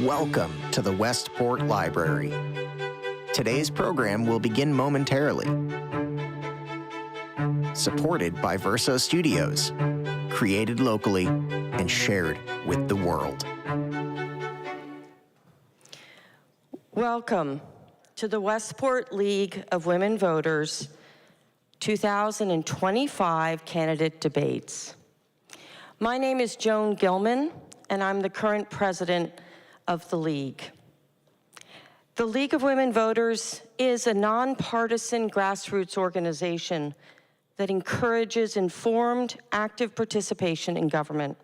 Welcome to the Westport Library. Today's program will begin momentarily. Supported by Verso Studios, created locally and shared with the world. Welcome to the Westport League of Women Voters 2025 candidate debates. My name is Joan Gilman, and I'm the current president of the League. The League of Women Voters is a nonpartisan grassroots organization that encourages informed, active participation in government.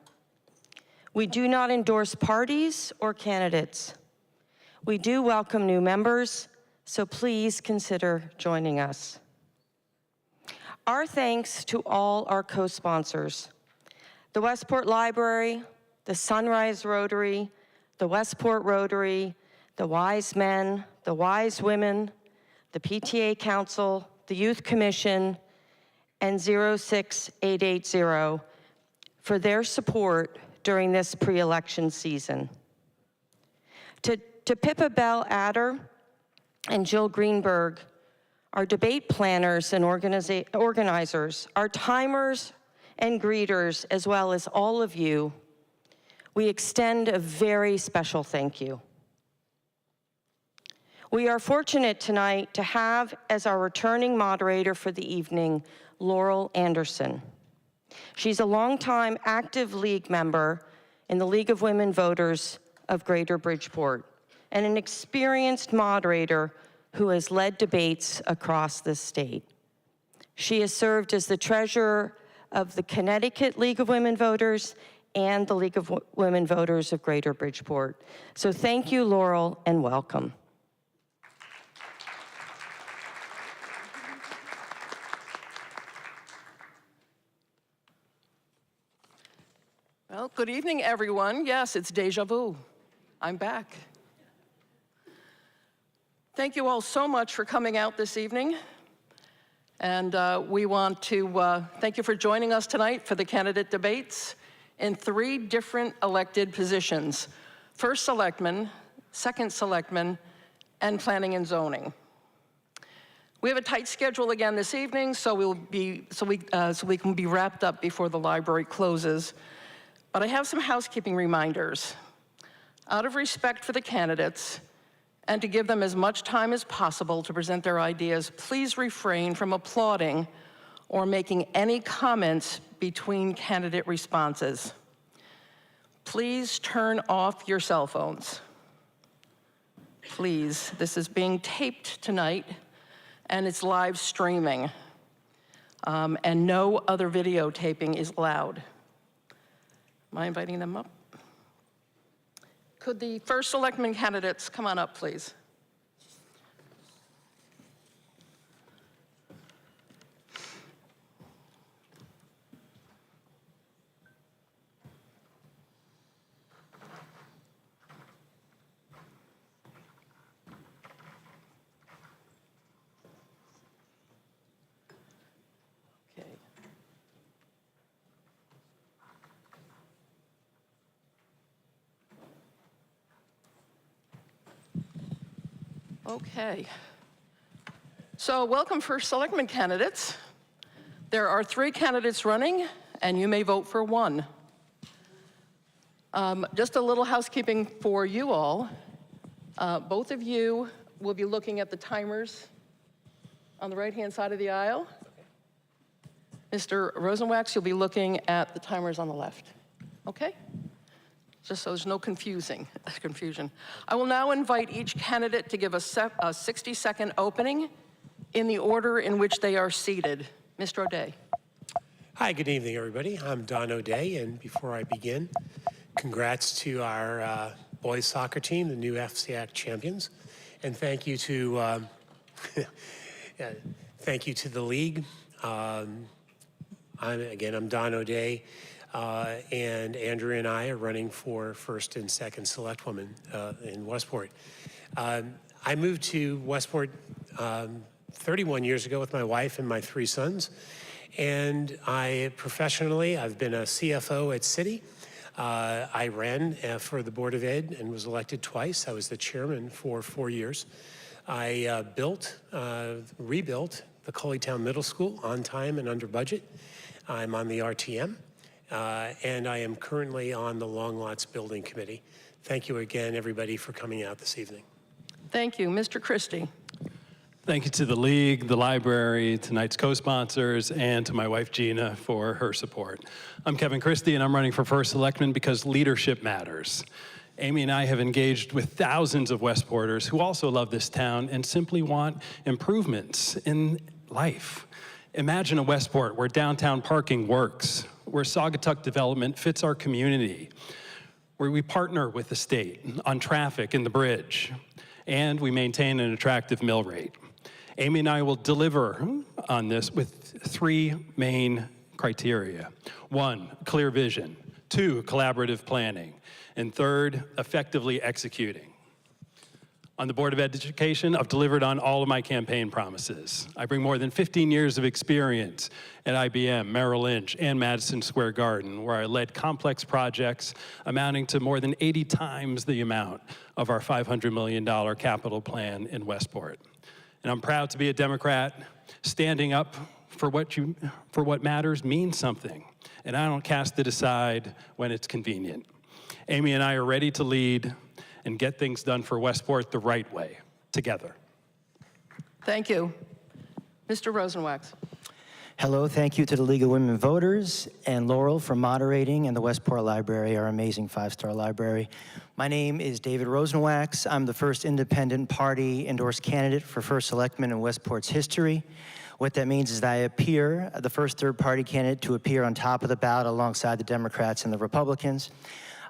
We do not endorse parties or candidates. We do welcome new members, so please consider joining us. Our thanks to all our co-sponsors, the Westport Library, the Sunrise Rotary, the Westport Rotary, the Wise Men, the Wise Women, the PTA Council, the Youth Commission, and 06880 for their support during this pre-election season. To Pippa Bell Adder and Jill Greenberg, our debate planners and organizers, our timers and greeters, as well as all of you, we extend a very special thank you. We are fortunate tonight to have as our returning moderator for the evening, Laurel Anderson. She's a longtime active League member in the League of Women Voters of Greater Bridgeport and an experienced moderator who has led debates across the state. She has served as the treasurer of the Connecticut League of Women Voters and the League of Women Voters of Greater Bridgeport. So thank you, Laurel, and welcome. Well, good evening, everyone. Yes, it's deja vu. I'm back. Thank you all so much for coming out this evening. And we want to thank you for joining us tonight for the candidate debates in 3 different elected positions: First Selectman, Second Selectman, and Planning and Zoning. We have a tight schedule again this evening, so we can be wrapped up before the library closes. But I have some housekeeping reminders. Out of respect for the candidates, and to give them as much time as possible to present their ideas, please refrain from applauding or making any comments between candidate responses. Please turn off your cell phones. Please, this is being taped tonight, and it's live streaming, and no other videotaping is allowed. Am I inviting them up? Could the First Selectman candidates come on up, please? Okay. So welcome, First Selectman candidates. There are 3 candidates running, and you may vote for 1. Just a little housekeeping for you all. Both of you will be looking at the timers on the right-hand side of the aisle. Mr. Rosenwax, you'll be looking at the timers on the left. Okay? Just so there's no confusion. I will now invite each candidate to give a 60-second opening in the order in which they are seated. Mr. O'Day. Hi, good evening, everybody. I'm Don O'Day, and before I begin, congrats to our boys soccer team, the new FCAC champions, and thank you to the league. I'm Don O'Day. And Andrea and I are running for First and Second Selectwoman in Westport. I moved to Westport 31 years ago with my wife and my 3 sons. And professionally, I've been a CFO at Citi. I ran for the Board of Ed and was elected twice. I was the chairman for 4 years. I rebuilt the Coleytown Middle School on time and under budget. I'm on the RTM, and I am currently on the Long Lots Building Committee. Thank you again, everybody, for coming out this evening. Thank you. Mr. Christie. Thank you to the League, the library, tonight's co-sponsors, and to my wife Gina for her support. I'm Kevin Christie, and I'm running for First Selectman because leadership matters. Amy and I have engaged with thousands of Westporters who also love this town and simply want improvements in life. Imagine a Westport where downtown parking works, where Saugatuck development fits our community, where we partner with the state on traffic and the bridge, and we maintain an attractive mill rate. Amy and I will deliver on this with 3 main criteria. 1, clear vision. 2, collaborative planning. And 3, effectively executing. On the Board of Education, I've delivered on all of my campaign promises. I bring more than 15 years of experience at IBM, Merrill Lynch, and Madison Square Garden, where I led complex projects amounting to more than 80 times the amount of our $500 million capital plan in Westport. And I'm proud to be a Democrat. Standing up for what matters means something, and I don't cast it aside when it's convenient. Amy and I are ready to lead and get things done for Westport the right way, together. Thank you. Mr. Rosenwax. Hello, thank you to the League of Women Voters and Laurel for moderating, and the Westport Library, our amazing 5-star library. My name is David Rosenwax. I'm the first independent party endorsed candidate for First Selectman in Westport's history. What that means is that I appear, the first third-party candidate to appear on top of the ballot alongside the Democrats and the Republicans.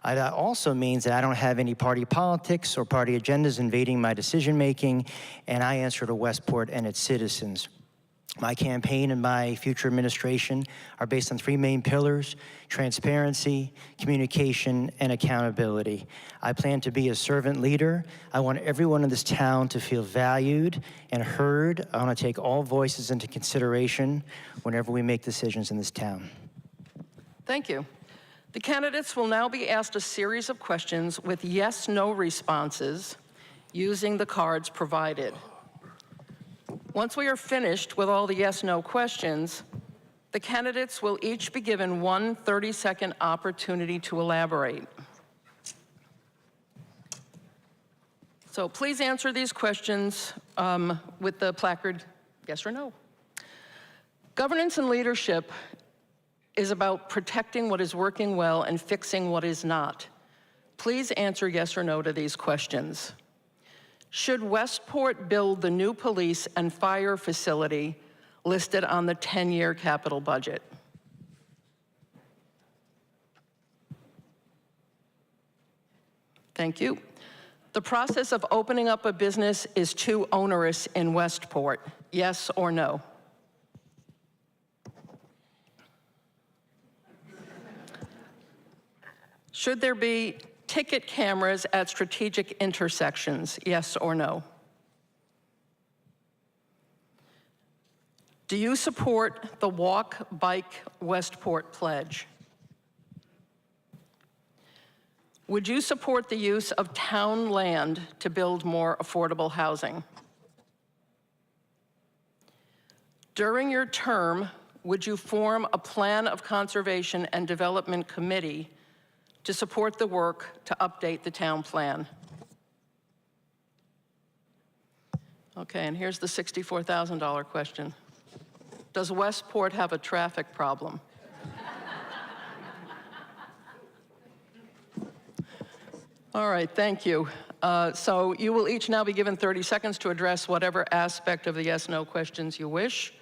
That also means that I don't have any party politics or party agendas invading my decision-making, and I answer to Westport and its citizens. My campaign and my future administration are based on 3 main pillars: transparency, communication, and accountability. I plan to be a servant leader. I want everyone in this town to feel valued and heard. I want to take all voices into consideration whenever we make decisions in this town. Thank you. The candidates will now be asked a series of questions with yes/no responses using the cards provided. Once we are finished with all the yes/no questions, the candidates will each be given 1 30-second opportunity to elaborate. So please answer these questions with the placard yes or no. Governance and leadership is about protecting what is working well and fixing what is not. Please answer yes or no to these questions. Should Westport build the new police and fire facility listed on the 10-year capital budget? Thank you. The process of opening up a business is too onerous in Westport. Yes or no? Should there be ticket cameras at strategic intersections? Yes or no? Do you support the Walk, Bike, Westport pledge? Would you support the use of town land to build more affordable housing? During your term, would you form a plan of conservation and development committee to support the work to update the town plan? Okay, and here's the $64,000 question. Does Westport have a traffic problem? All right, thank you. So you will each now be given 30 seconds to address whatever aspect of the yes/no questions you wish.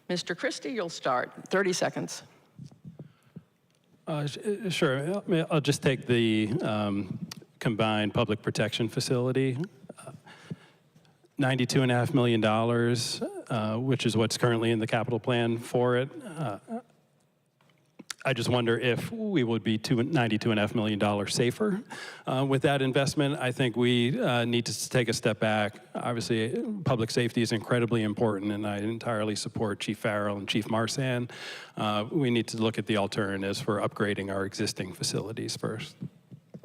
Mr. Christie, you'll start. 30 seconds. Sure. I'll just take the combined public protection facility. $92.5 million, which is what's currently in the capital plan for it. I just wonder if we would be $92.5 million safer with that investment. I think we need to take a step back. Obviously, public safety is incredibly important, and I entirely support Chief Farrell and Chief Marsan. We need to look at the alternatives for upgrading our existing facilities first.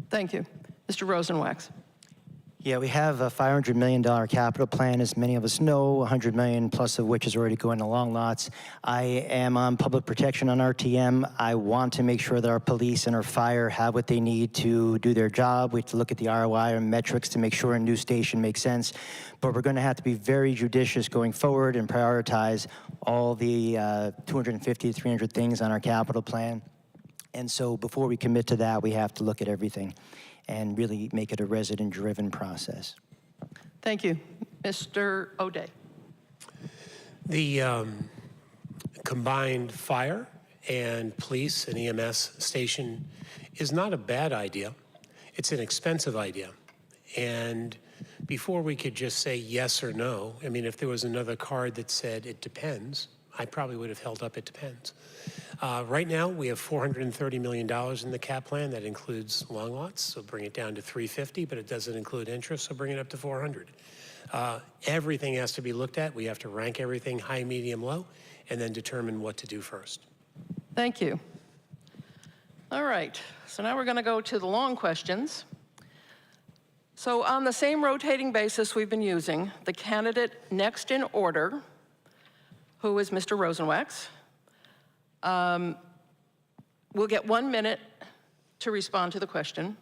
Thank you. Mr. Rosenwax. Yeah, we have a $500 million capital plan, as many of us know, $100 million plus of which is already going to long lots. I am on public protection on RTM. I want to make sure that our police and our fire have what they need to do their job. We have to look at the ROI and metrics to make sure a new station makes sense. But we're going to have to be very judicious going forward and prioritize all the 250 to 300 things on our capital plan. And so before we commit to that, we have to look at everything and really make it a resident-driven process. Thank you. Mr. O'Day. The combined fire and police and EMS station is not a bad idea. It's an expensive idea. And before we could just say yes or no, I mean, if there was another card that said it depends, I probably would have held up it depends. Right now, we have $430 million in the cap plan. That includes long lots, so bring it down to 350, but it doesn't include interest, so bring it up to 400. Everything has to be looked at. We have to rank everything high, medium, low, and then determine what to do first. Thank you. All right, so now we're going to go to the long questions. So on the same rotating basis we've been using, the candidate next in order, who is Mr. Rosenwax, will get 1 minute to respond to the question.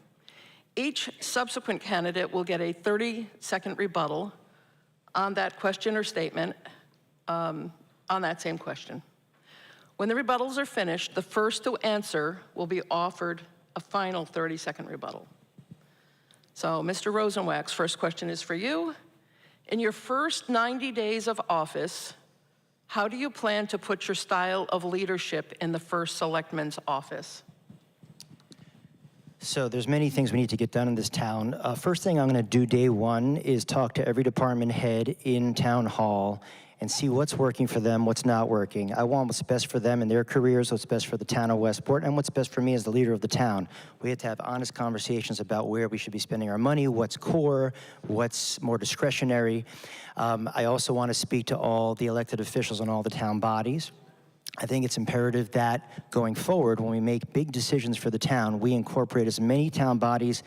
Each subsequent candidate will get a 30-second rebuttal on that question or statement on that same question. When the rebuttals are finished, the first to answer will be offered a final 30-second rebuttal. So, Mr. Rosenwax, first question is for you. In your first 90 days of office, how do you plan to put your style of leadership in the First Selectman's office? So there's many things we need to get done in this town. First thing I'm going to do day one is talk to every department head in town hall and see what's working for them, what's not working. I want what's best for them in their careers, what's best for the town of Westport, and what's best for me as the leader of the town. We have to have honest conversations about where we should be spending our money, what's core, what's more discretionary. I also want to speak to all the elected officials and all the town bodies. I think it's imperative that going forward, when we make big decisions for the town, we incorporate as many town bodies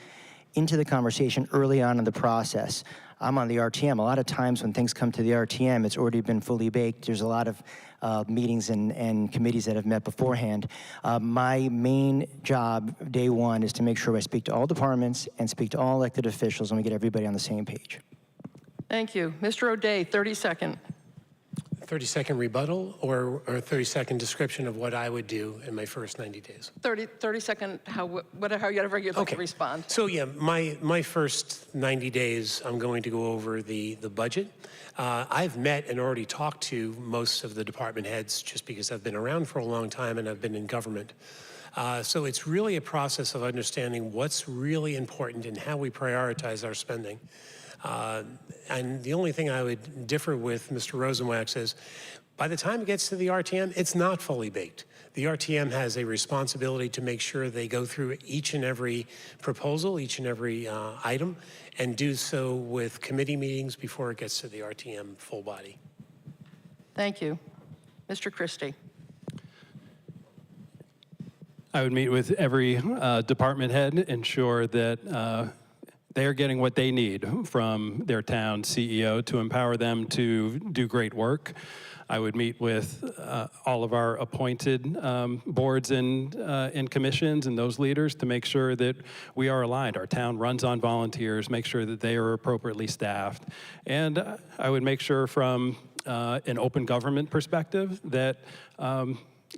into the conversation early on in the process. I'm on the RTM. A lot of times when things come to the RTM, it's already been fully baked. There's a lot of meetings and committees that have met beforehand. My main job, day one, is to make sure I speak to all departments and speak to all elected officials and we get everybody on the same page. Thank you. Mr. O'Day, 30-second. 30-second rebuttal or 30-second description of what I would do in my first 90 days? 30-second, however you'd like to respond. So yeah, my first 90 days, I'm going to go over the budget. I've met and already talked to most of the department heads just because I've been around for a long time and I've been in government. So it's really a process of understanding what's really important and how we prioritize our spending. And the only thing I would differ with Mr. Rosenwax is, by the time it gets to the RTM, it's not fully baked. The RTM has a responsibility to make sure they go through each and every proposal, each and every item, and do so with committee meetings before it gets to the RTM full body. Thank you. Mr. Christie. I would meet with every department head, ensure that they are getting what they need from their town CEO to empower them to do great work. I would meet with all of our appointed boards and commissions and those leaders to make sure that we are aligned. Our town runs on volunteers, make sure that they are appropriately staffed. And I would make sure from an open government perspective that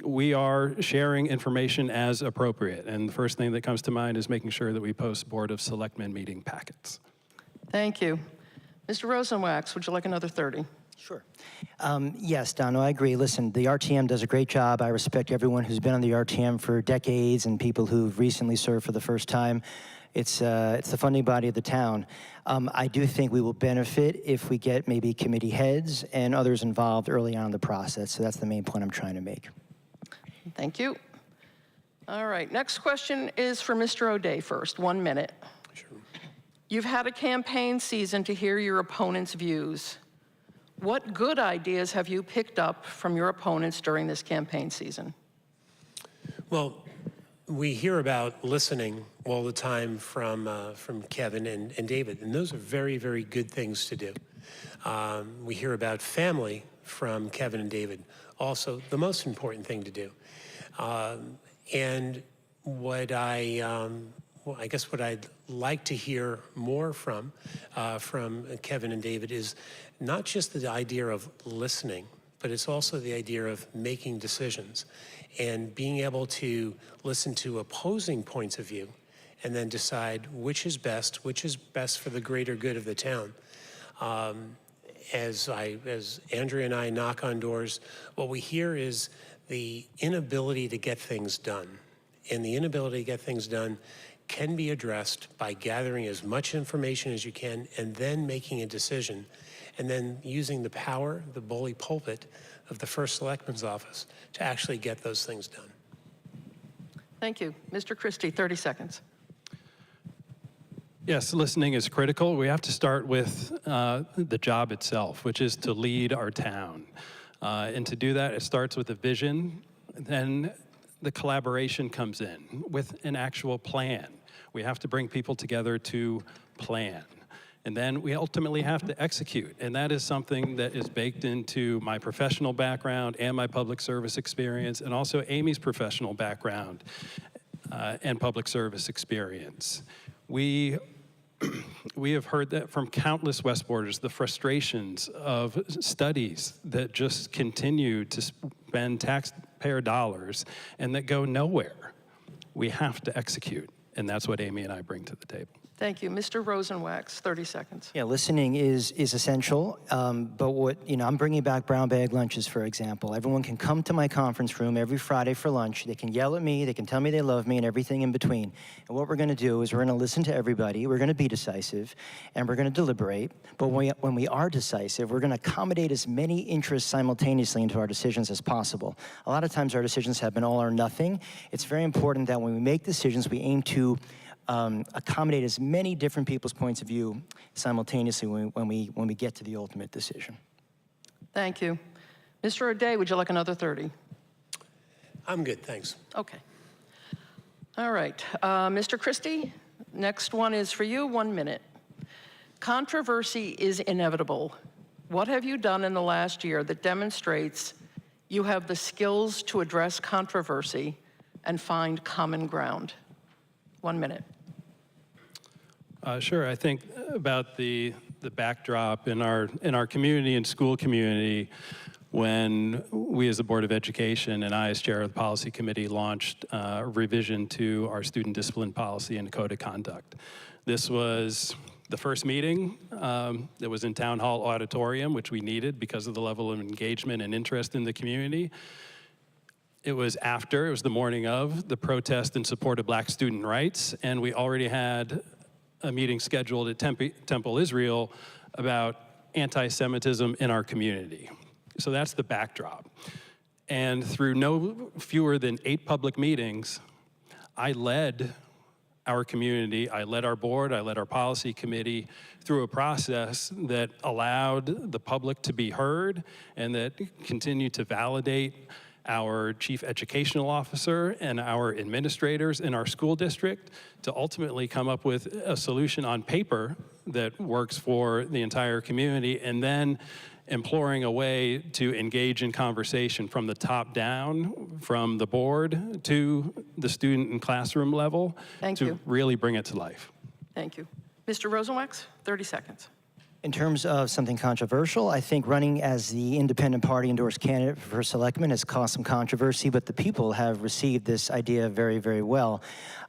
we are sharing information as appropriate. And the first thing that comes to mind is making sure that we post Board of Selectmen meeting packets. Thank you. Mr. Rosenwax, would you like another 30? Sure. Yes, Dono, I agree. Listen, the RTM does a great job. I respect everyone who's been on the RTM for decades and people who've recently served for the first time. It's the funding body of the town. I do think we will benefit if we get maybe committee heads and others involved early on in the process. So that's the main point I'm trying to make. Thank you. All right, next question is for Mr. O'Day first, 1 minute. Sure. You've had a campaign season to hear your opponents' views. What good ideas have you picked up from your opponents during this campaign season? Well, we hear about listening all the time from Kevin and David, and those are very, very good things to do. We hear about family from Kevin and David, also the most important thing to do. And what I guess what I'd like to hear more from Kevin and David is not just the idea of listening, but it's also the idea of making decisions and being able to listen to opposing points of view and then decide which is best for the greater good of the town. As Andrea and I knock on doors, what we hear is the inability to get things done. And the inability to get things done can be addressed by gathering as much information as you can and then making a decision and then using the power, the bully pulpit of the First Selectman's office to actually get those things done. Thank you. Mr. Christie, 30 seconds. Yes, listening is critical. We have to start with the job itself, which is to lead our town. And to do that, it starts with a vision, then the collaboration comes in with an actual plan. We have to bring people together to plan. And then we ultimately have to execute. And that is something that is baked into my professional background and my public service experience, and also Amy's professional background and public service experience. We have heard that from countless Westporters, the frustrations of studies that just continue to spend taxpayer dollars and that go nowhere. We have to execute, and that's what Amy and I bring to the table. Thank you. Mr. Rosenwax, 30 seconds. Yeah, listening is essential, but what, I'm bringing back brown bag lunches, for example. Everyone can come to my conference room every Friday for lunch. They can yell at me, they can tell me they love me, and everything in between. And what we're gonna do is we're gonna listen to everybody, we're gonna be decisive, and we're gonna deliberate. But when we are decisive, we're gonna accommodate as many interests simultaneously into our decisions as possible. A lot of times our decisions have been all or nothing. It's very important that when we make decisions, we aim to accommodate as many different people's points of view simultaneously when we get to the ultimate decision. Thank you. Mr. O'Day, would you like another 30? I'm good, thanks. Okay. All right. Mr. Christie, next one is for you, 1 minute. Controversy is inevitable. What have you done in the last year that demonstrates you have the skills to address controversy and find common ground? 1 minute. Sure. I think about the backdrop in our community and school community when we as the Board of Education and I as chair of the policy committee launched a revision to our student discipline policy and code of conduct. This was the first meeting that was in Town Hall auditorium, which we needed because of the level of engagement and interest in the community. It was the morning of the protest in support of Black student rights, and we already had a meeting scheduled at Temple Israel about anti-Semitism in our community. So that's the backdrop. And through no fewer than 8 public meetings, I led our community, I led our board, I led our policy committee through a process that allowed the public to be heard and that continued to validate our chief educational officer and our administrators in our school district to ultimately come up with a solution on paper that works for the entire community, and then imploring a way to engage in conversation from the top down, from the board to the student and classroom level. Thank to you. really bring it to life. Thank you. Mr. Rosenwax, 30 seconds. In terms of something controversial, I think running as the independent party endorsed candidate for First Selectman has caused some controversy, but the people have received this idea very, very well.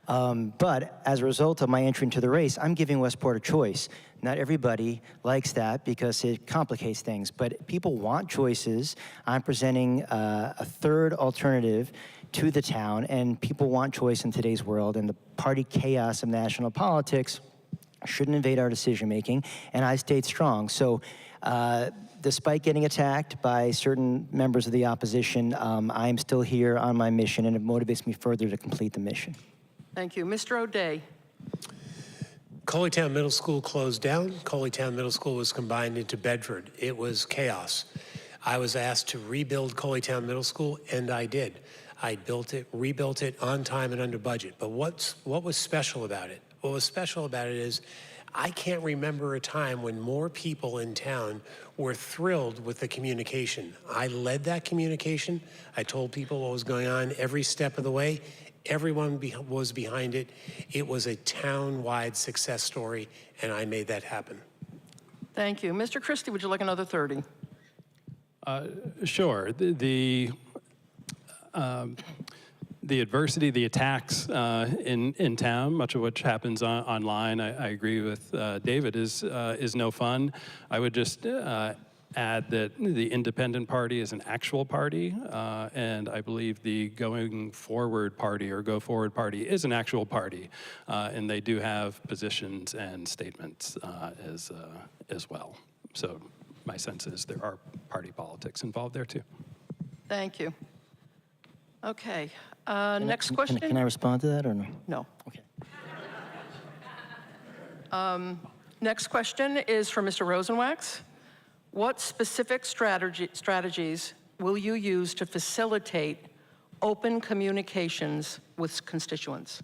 But as a result of my entry into the race, I'm giving Westport a choice. Not everybody likes that because it complicates things, but people want choices. I'm presenting a third alternative to the town, and people want choice in today's world, and the party chaos of national politics shouldn't invade our decision-making, and I stayed strong. So despite getting attacked by certain members of the opposition, I'm still here on my mission, and it motivates me further to complete the mission. Thank you. Mr. O'Day. Coleytown Middle School closed down. Coleytown Middle School was combined into Bedford. It was chaos. I was asked to rebuild Coleytown Middle School, and I did. I rebuilt it on time and under budget. But what was special about it? What was special about it is I can't remember a time when more people in town were thrilled with the communication. I led that communication. I told people what was going on every step of the way. Everyone was behind it. It was a town-wide success story, and I made that happen. Thank you. Mr. Christie, would you like another 30? Sure. The adversity, the attacks in town, much of which happens online, I agree with David, is no fun. I would just add that the independent party is an actual party, and I believe the going forward party or go forward party is an actual party, and they do have positions and statements as well. So my sense is there are party politics involved there too. Thank you. Okay, next question. Can I respond to that or no? No. Okay. Next question is for Mr. Rosenwax. What specific strategies will you use to facilitate open communications with constituents?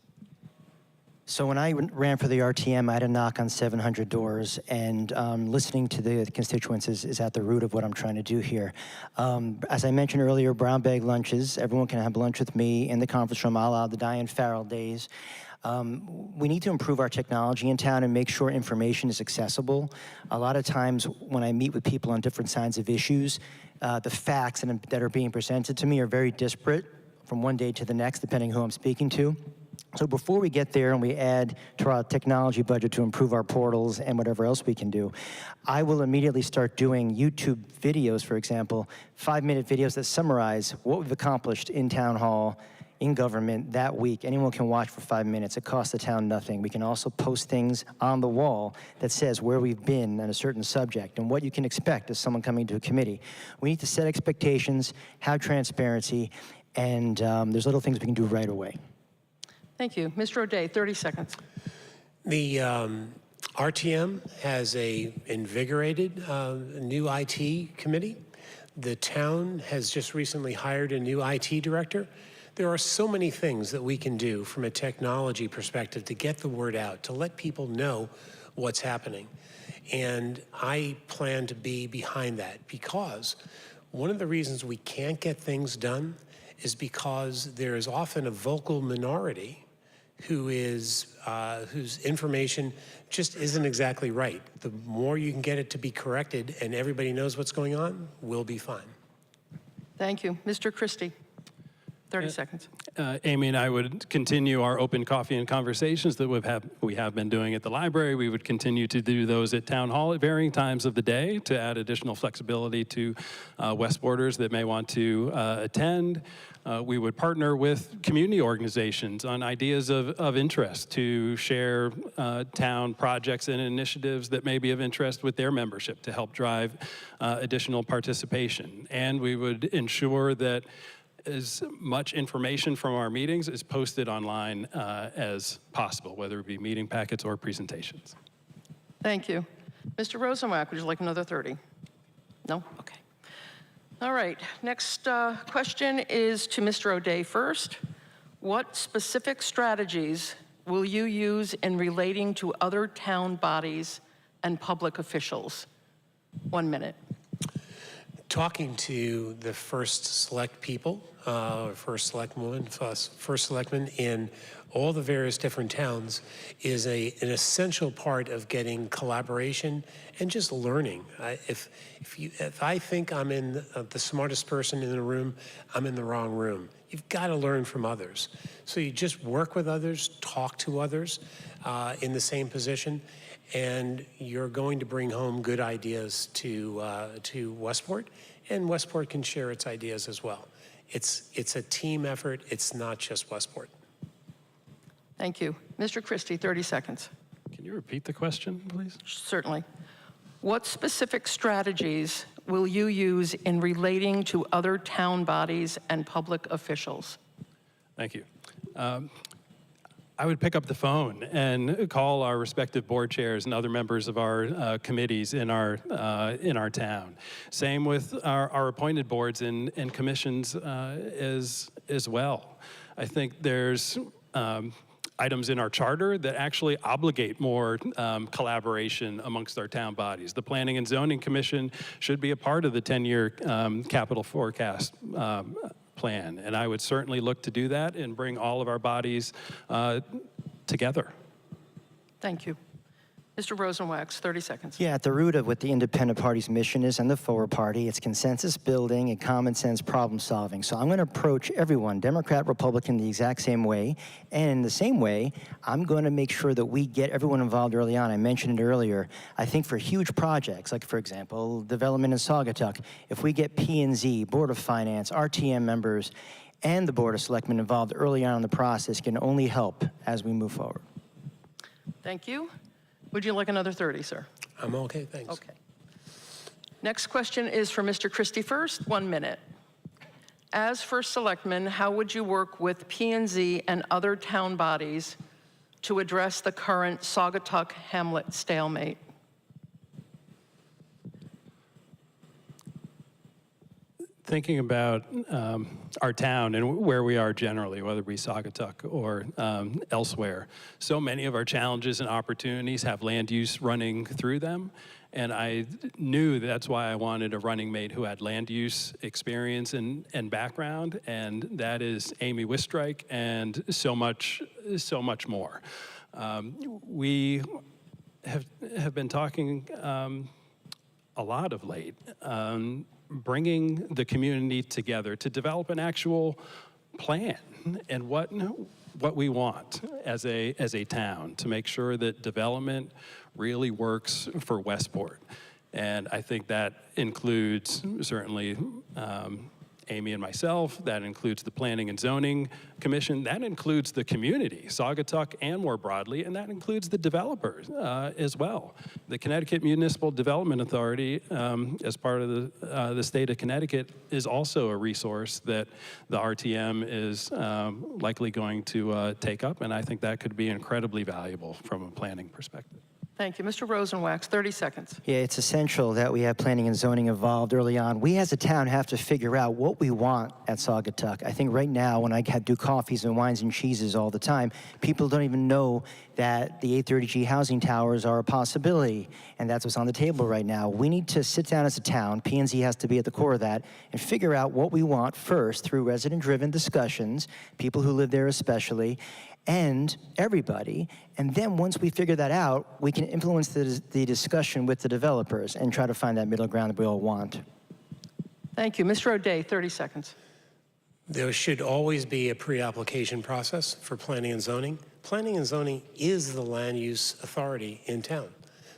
So when I ran for the RTM, I had to knock on 700 doors, and listening to the constituents is at the root of what I'm trying to do here. As I mentioned earlier, brown bag lunches. Everyone can have lunch with me in the conference room, a la the Diane Farrell days. We need to improve our technology in town and make sure information is accessible. A lot of times when I meet with people on different sides of issues, the facts that are being presented to me are very disparate from one day to the next, depending who I'm speaking to. So before we get there and we add to our technology budget to improve our portals and whatever else we can do, I will immediately start doing YouTube videos, for example, 5-minute videos that summarize what we've accomplished in town hall, in government that week. Anyone can watch for 5 minutes. It costs the town nothing. We can also post things on the wall that says where we've been on a certain subject and what you can expect as someone coming to a committee. We need to set expectations, have transparency, and there's little things we can do right away. Thank you. Mr. O'Day, 30 seconds. The RTM has a invigorated new IT committee. The town has just recently hired a new IT director. There are so many things that we can do from a technology perspective to get the word out, to let people know what's happening. And I plan to be behind that, because one of the reasons we can't get things done is because there is often a vocal minority whose information just isn't exactly right. The more you can get it to be corrected and everybody knows what's going on, we'll be fine. Thank you. Mr. Christie, 30 seconds. Amy and I would continue our open coffee and conversations that we have been doing at the library. We would continue to do those at Town Hall at varying times of the day to add additional flexibility to Westporters that may want to attend. We would partner with community organizations on ideas of interest to share town projects and initiatives that may be of interest with their membership to help drive additional participation. And we would ensure that as much information from our meetings is posted online as possible, whether it be meeting packets or presentations. Thank you. Mr. Rosenwack, would you like another 30? No? Okay. All right. Next question is to Mr. O'Day first. What specific strategies will you use in relating to other town bodies and public officials? 1 minute. Talking to the first select people, first selectwoman, first selectman in all the various different towns is an essential part of getting collaboration and just learning. If I think I'm in the smartest person in the room, I'm in the wrong room. You've got to learn from others. So you just work with others, talk to others in the same position, and you're going to bring home good ideas to Westport, and Westport can share its ideas as well. It's a team effort. It's not just Westport. Thank you. Mr. Christie, 30 seconds. Can you repeat the question, please? Certainly. What specific strategies will you use in relating to other town bodies and public officials? Thank you. I would pick up the phone and call our respective board chairs and other members of our committees in our town. Same with our appointed boards and commissions as well. I think there's items in our charter that actually obligate more collaboration amongst our town bodies. The Planning and Zoning Commission should be a part of the 10-year capital forecast plan, and I would certainly look to do that and bring all of our bodies together. Thank you. Mr. Rosenwax, 30 seconds. Yeah, at the root of what the independent party's mission is and the forward party, it's consensus building and common sense problem solving. So I'm going to approach everyone, Democrat, Republican, the exact same way. And in the same way, I'm going to make sure that we get everyone involved early on. I mentioned it earlier. I think for huge projects, like for example, development in Saugatuck, if we get P&Z, Board of Finance, RTM members, and the Board of Selectmen involved early on in the process, can only help as we move forward. Thank you. Would you like another 30, sir? I'm okay, thanks. Okay. Next question is for Mr. Christie first, 1 minute. As First Selectman, how would you work with P&Z and other town bodies to address the current Saugatuck Hamlet stalemate? Thinking about our town and where we are generally, whether it be Saugatuck or elsewhere, so many of our challenges and opportunities have land use running through them. And I knew that's why I wanted a running mate who had land use experience and background, and that is Amy Wistrike and so much more. We have been talking a lot of late, bringing the community together to develop an actual plan and what we want as a town to make sure that development really works for Westport. And I think that includes certainly Amy and myself, that includes the Planning and Zoning Commission, that includes the community, Saugatuck and more broadly, and that includes the developers as well. The Connecticut Municipal Development Authority, as part of the state of Connecticut, is also a resource that the RTM is likely going to take up, and I think that could be incredibly valuable from a planning perspective. Thank you. Mr. Rosenwax, 30 seconds. Yeah, it's essential that we have planning and zoning involved early on. We as a town have to figure out what we want at Saugatuck. I think right now, when I do coffees and wines and cheeses all the time, people don't even know that the 830G housing towers are a possibility, and that's what's on the table right now. We need to sit down as a town, P&Z has to be at the core of that, and figure out what we want first through resident-driven discussions, people who live there especially, and everybody. And then once we figure that out, we can influence the discussion with the developers and try to find that middle ground that we all want. Thank you. Mr. O'Day, 30 seconds. There should always be a pre-application process for planning and zoning. Planning and zoning is the land use authority in town.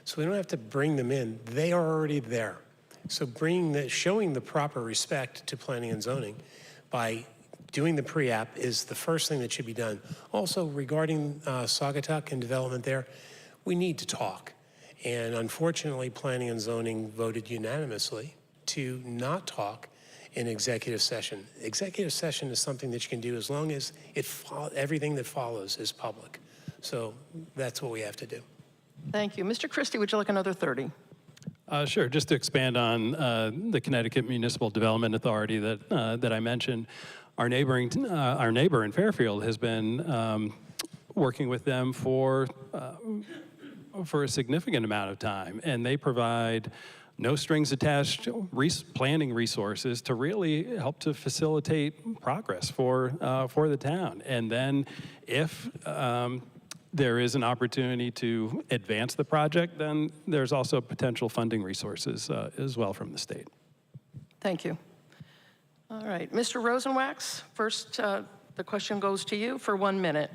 So we don't have to bring them in. They are already there. So showing the proper respect to planning and zoning by doing the pre-app is the first thing that should be done. Also, regarding Saugatuck and development there, we need to talk. And unfortunately, Planning and Zoning voted unanimously to not talk in executive session. Executive session is something that you can do as long as everything that follows is public. So that's what we have to do. Thank you. Mr. Christie, would you like another 30? Sure, just to expand on the Connecticut Municipal Development Authority that I mentioned. Our neighbor in Fairfield has been working with them for a significant amount of time, and they provide no strings attached planning resources to really help to facilitate progress for the town. And then if there is an opportunity to advance the project, then there's also potential funding resources as well from the state. Thank you. All right, Mr. Rosenwax, first the question goes to you for 1 minute.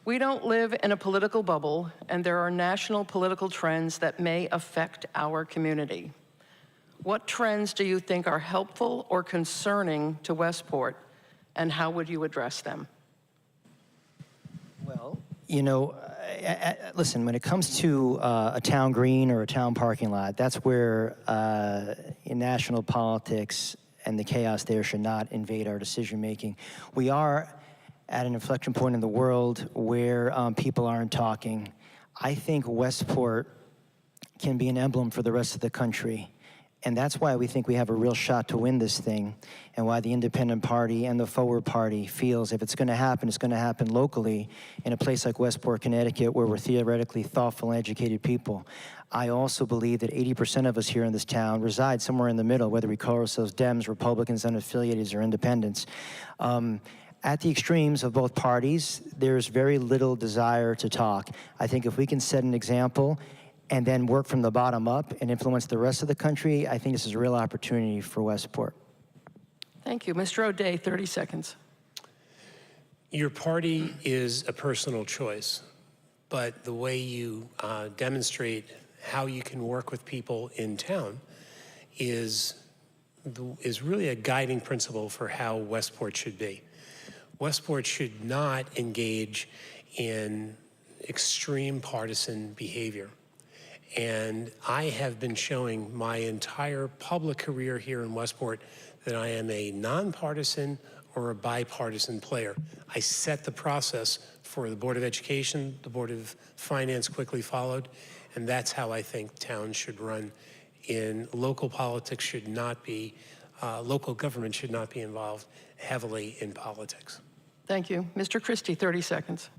We don't live in a political bubble, and there are national political trends that may affect our community. What trends do you think are helpful or concerning to Westport, and how would you address them? Well, you know, listen, when it comes to a town green or a town parking lot, that's where in national politics and the chaos there should not invade our decision-making. We are at an inflection point in the world where people aren't talking. I think Westport can be an emblem for the rest of the country. And that's why we think we have a real shot to win this thing, and why the Independent Party and the Forward Party feels if it's going to happen, it's going to happen locally in a place like Westport, Connecticut, where we're theoretically thoughtful and educated people. I also believe that 80% of us here in this town reside somewhere in the middle, whether we call ourselves Dems, Republicans, unaffiliated, or independents. At the extremes of both parties, there's very little desire to talk. I think if we can set an example and then work from the bottom up and influence the rest of the country, I think this is a real opportunity for Westport. Thank you. Mr. O'Day, 30 seconds. Your party is a personal choice, but the way you demonstrate how you can work with people in town is really a guiding principle for how Westport should be. Westport should not engage in extreme partisan behavior. And I have been showing my entire public career here in Westport that I am a nonpartisan or a bipartisan player. I set the process for the Board of Education, the Board of Finance quickly followed, and that's how I think towns should run. In local politics should not be, local government should not be involved heavily in politics. Thank you. Mr. Christie, 30 seconds.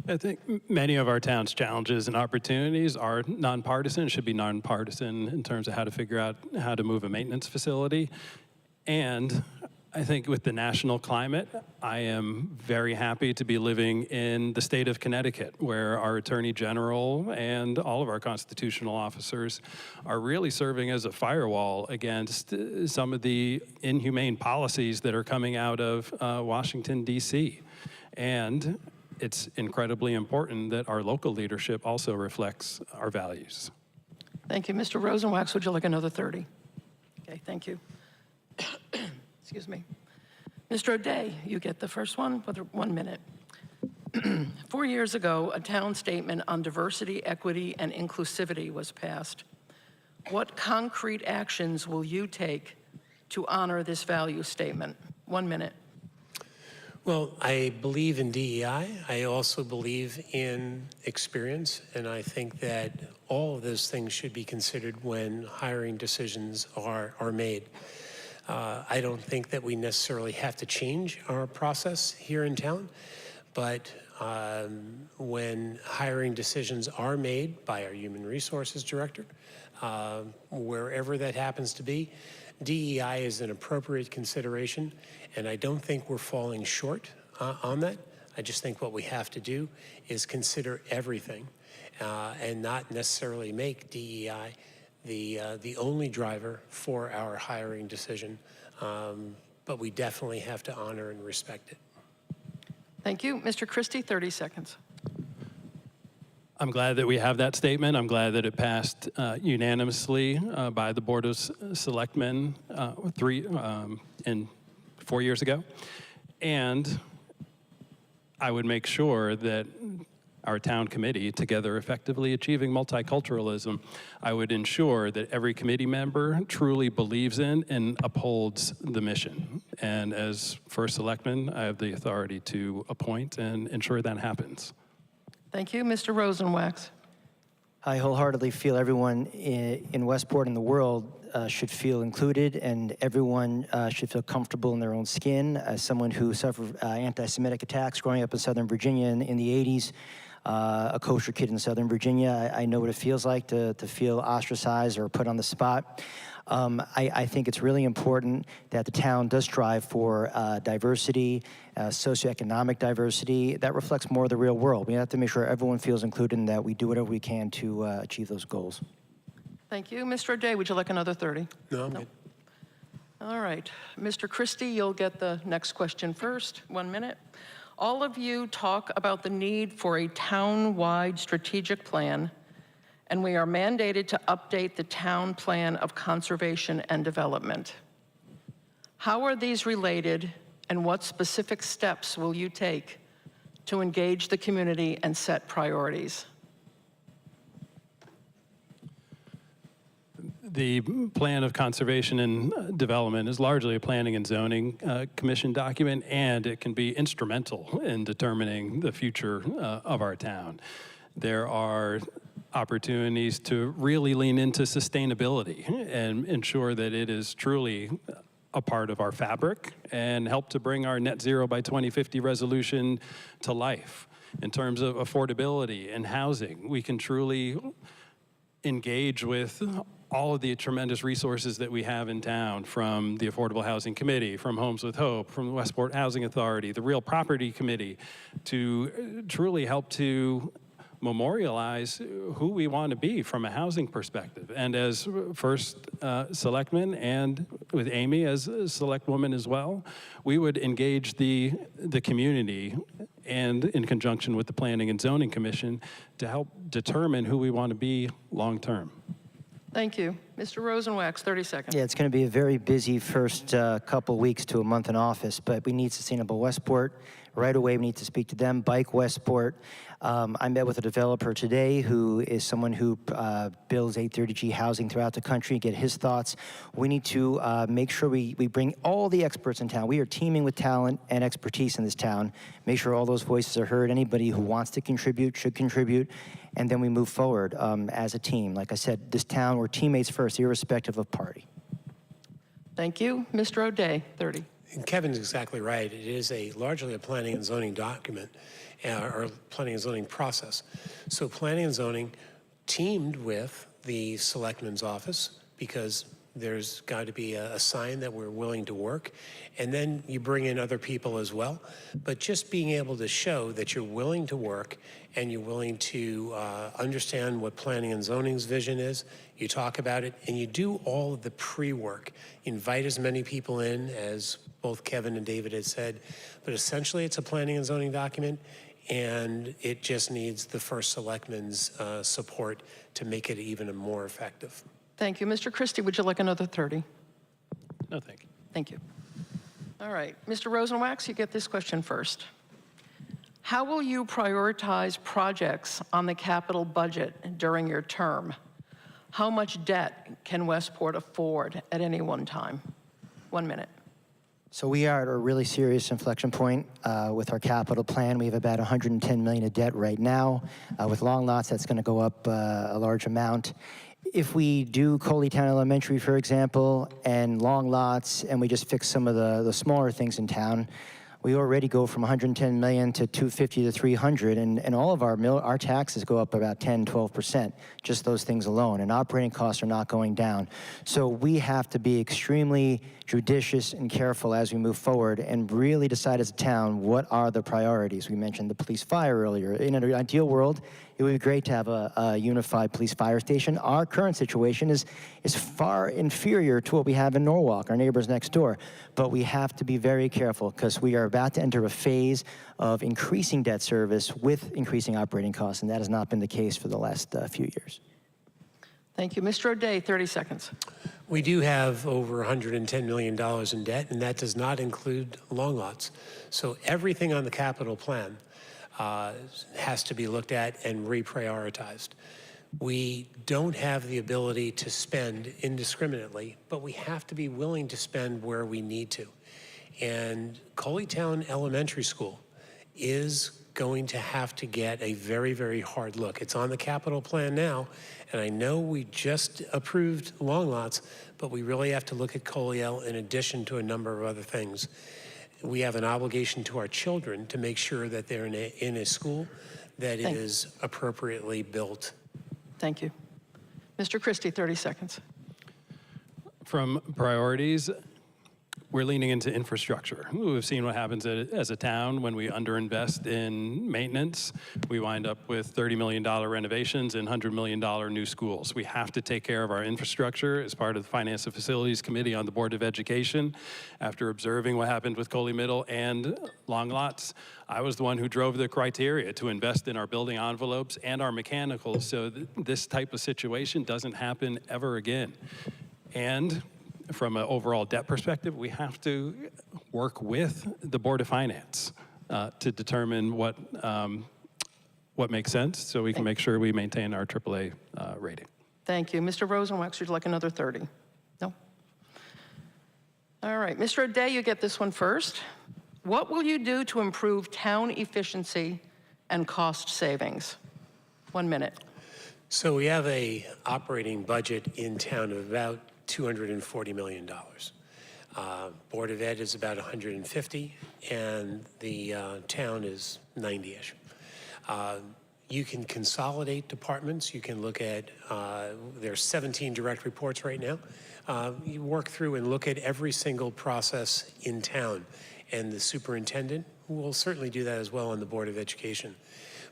I think many of our town's challenges and opportunities are nonpartisan, should be nonpartisan in terms of how to figure out how to move a maintenance facility. And I think with the national climate, I am very happy to be living in the state of Connecticut, where our Attorney General and all of our constitutional officers are really serving as a firewall against some of the inhumane policies that are coming out of Washington, D.C. And it's incredibly important that our local leadership also reflects our values. Thank you. Mr. Rosenwax, would you like another 30? Okay, thank you. Excuse me. Mr. O'Day, you get the first one with 1 minute. 4 years ago, a town statement on diversity, equity, and inclusivity was passed. What concrete actions will you take to honor this value statement? 1 minute. Well, I believe in DEI. I also believe in experience, and I think that all of those things should be considered when hiring decisions are made. I don't think that we necessarily have to change our process here in town, but when hiring decisions are made by our Human Resources Director, wherever that happens to be, DEI is an appropriate consideration, and I don't think we're falling short on that. I just think what we have to do is consider everything and not necessarily make DEI the only driver for our hiring decision, but we definitely have to honor and respect it. Thank you. Mr. Christie, 30 seconds. I'm glad that we have that statement. I'm glad that it passed unanimously by the Board of Selectmen 4 years ago. And I would make sure that our town committee, together effectively achieving multiculturalism, I would ensure that every committee member truly believes in and upholds the mission. And as First Selectman, I have the authority to appoint and ensure that happens. Thank you. Mr. Rosenwax. I wholeheartedly feel everyone in Westport and the world should feel included, and everyone should feel comfortable in their own skin. As someone who suffered anti-Semitic attacks growing up in Southern Virginia in the 80s, a kosher kid in Southern Virginia, I know what it feels like to feel ostracized or put on the spot. I think it's really important that the town does strive for diversity, socioeconomic diversity that reflects more of the real world. We have to make sure everyone feels included and that we do whatever we can to achieve those goals. Thank you. Mr. O'Day, would you like another 30? No, I'm good. All right. Mr. Christie, you'll get the next question first. 1 minute. All of you talk about the need for a town-wide strategic plan, and we are mandated to update the town plan of conservation and development. How are these related, and what specific steps will you take to engage the community and set priorities? The Plan of Conservation and Development is largely a Planning and Zoning Commission document, and it can be instrumental in determining the future of our town. There are opportunities to really lean into sustainability and ensure that it is truly a part of our fabric and help to bring our net zero by 2050 resolution to life. In terms of affordability and housing, we can truly engage with all of the tremendous resources that we have in town, from the Affordable Housing Committee, from Homes with Hope, from the Westport Housing Authority, the Real Property Committee, to truly help to memorialize who we want to be from a housing perspective. And as First Selectman, and with Amy as a select woman as well, we would engage the community and in conjunction with the Planning and Zoning Commission to help determine who we want to be long term. Thank you. Mr. Rosenwax, 30 seconds. Yeah, it's going to be a very busy first couple weeks to a month in office, but we need Sustainable Westport. Right away, we need to speak to them. Bike Westport. I met with a developer today who is someone who builds 830G housing throughout the country, get his thoughts. We need to make sure we bring all the experts in town. We are teaming with talent and expertise in this town. Make sure all those voices are heard. Anybody who wants to contribute should contribute. And then we move forward as a team. Like I said, this town, we're teammates first, irrespective of party. Thank you. Mr. O'Day, 30. And Kevin's exactly right. It is largely a planning and zoning document, or planning and zoning process. So planning and zoning teamed with the selectman's office, because there's got to be a sign that we're willing to work. And then you bring in other people as well. But just being able to show that you're willing to work and you're willing to understand what planning and zoning's vision is, you talk about it, and you do all of the pre-work. Invite as many people in as both Kevin and David had said, but essentially it's a planning and zoning document, and it just needs the First Selectman's support to make it even more effective. Thank you. Mr. Christie, would you like another 30? No, thank you. Thank you. All right. Mr. Rosenwax, you get this question first. How will you prioritize projects on the capital budget during your term? How much debt can Westport afford at any one time? 1 minute. So we are at a really serious inflection point with our capital plan. We have about $110 million of debt right now. With long lots, that's going to go up a large amount. If we do Coleytown Elementary, for example, and long lots, and we just fix some of the smaller things in town, we already go from 110 million to 250 to 300, and all of our taxes go up about 10, 12%, just those things alone, and operating costs are not going down. So we have to be extremely judicious and careful as we move forward and really decide as a town what are the priorities. We mentioned the police fire earlier. In an ideal world, it would be great to have a unified police fire station. Our current situation is far inferior to what we have in Norwalk, our neighbors next door. But we have to be very careful because we are about to enter a phase of increasing debt service with increasing operating costs, and that has not been the case for the last few years. Thank you. Mr. O'Day, 30 seconds. We do have over $110 million in debt, and that does not include long lots. So everything on the capital plan has to be looked at and reprioritized. We don't have the ability to spend indiscriminately, but we have to be willing to spend where we need to. And Coleytown Elementary School is going to have to get a very, very hard look. It's on the capital plan now, and I know we just approved long lots, but we really have to look at Coley-El in addition to a number of other things. We have an obligation to our children to make sure that they're in a school that is appropriately built. Thank you. Mr. Christie, 30 seconds. From priorities, we're leaning into infrastructure. We've seen what happens as a town when we underinvest in maintenance. We wind up with $30 million renovations and $100 million new schools. We have to take care of our infrastructure as part of the Finance and Facilities Committee on the Board of Education. After observing what happened with Coley Middle and long lots, I was the one who drove the criteria to invest in our building envelopes and our mechanicals so that this type of situation doesn't happen ever again. And from an overall debt perspective, we have to work with the Board of Finance. to determine what makes sense so we can make sure we maintain our AAA rating. Thank you. Mr. Rosenwax, would you like another 30? No? All right, Mr. O'Day, you get this one first. What will you do to improve town efficiency and cost savings? 1 minute. So we have a operating budget in town of about $240 million. Board of Ed is about 150, and the town is 90-ish. You can consolidate departments. You can look at, there's 17 direct reports right now. You work through and look at every single process in town, and the superintendent will certainly do that as well on the Board of Education.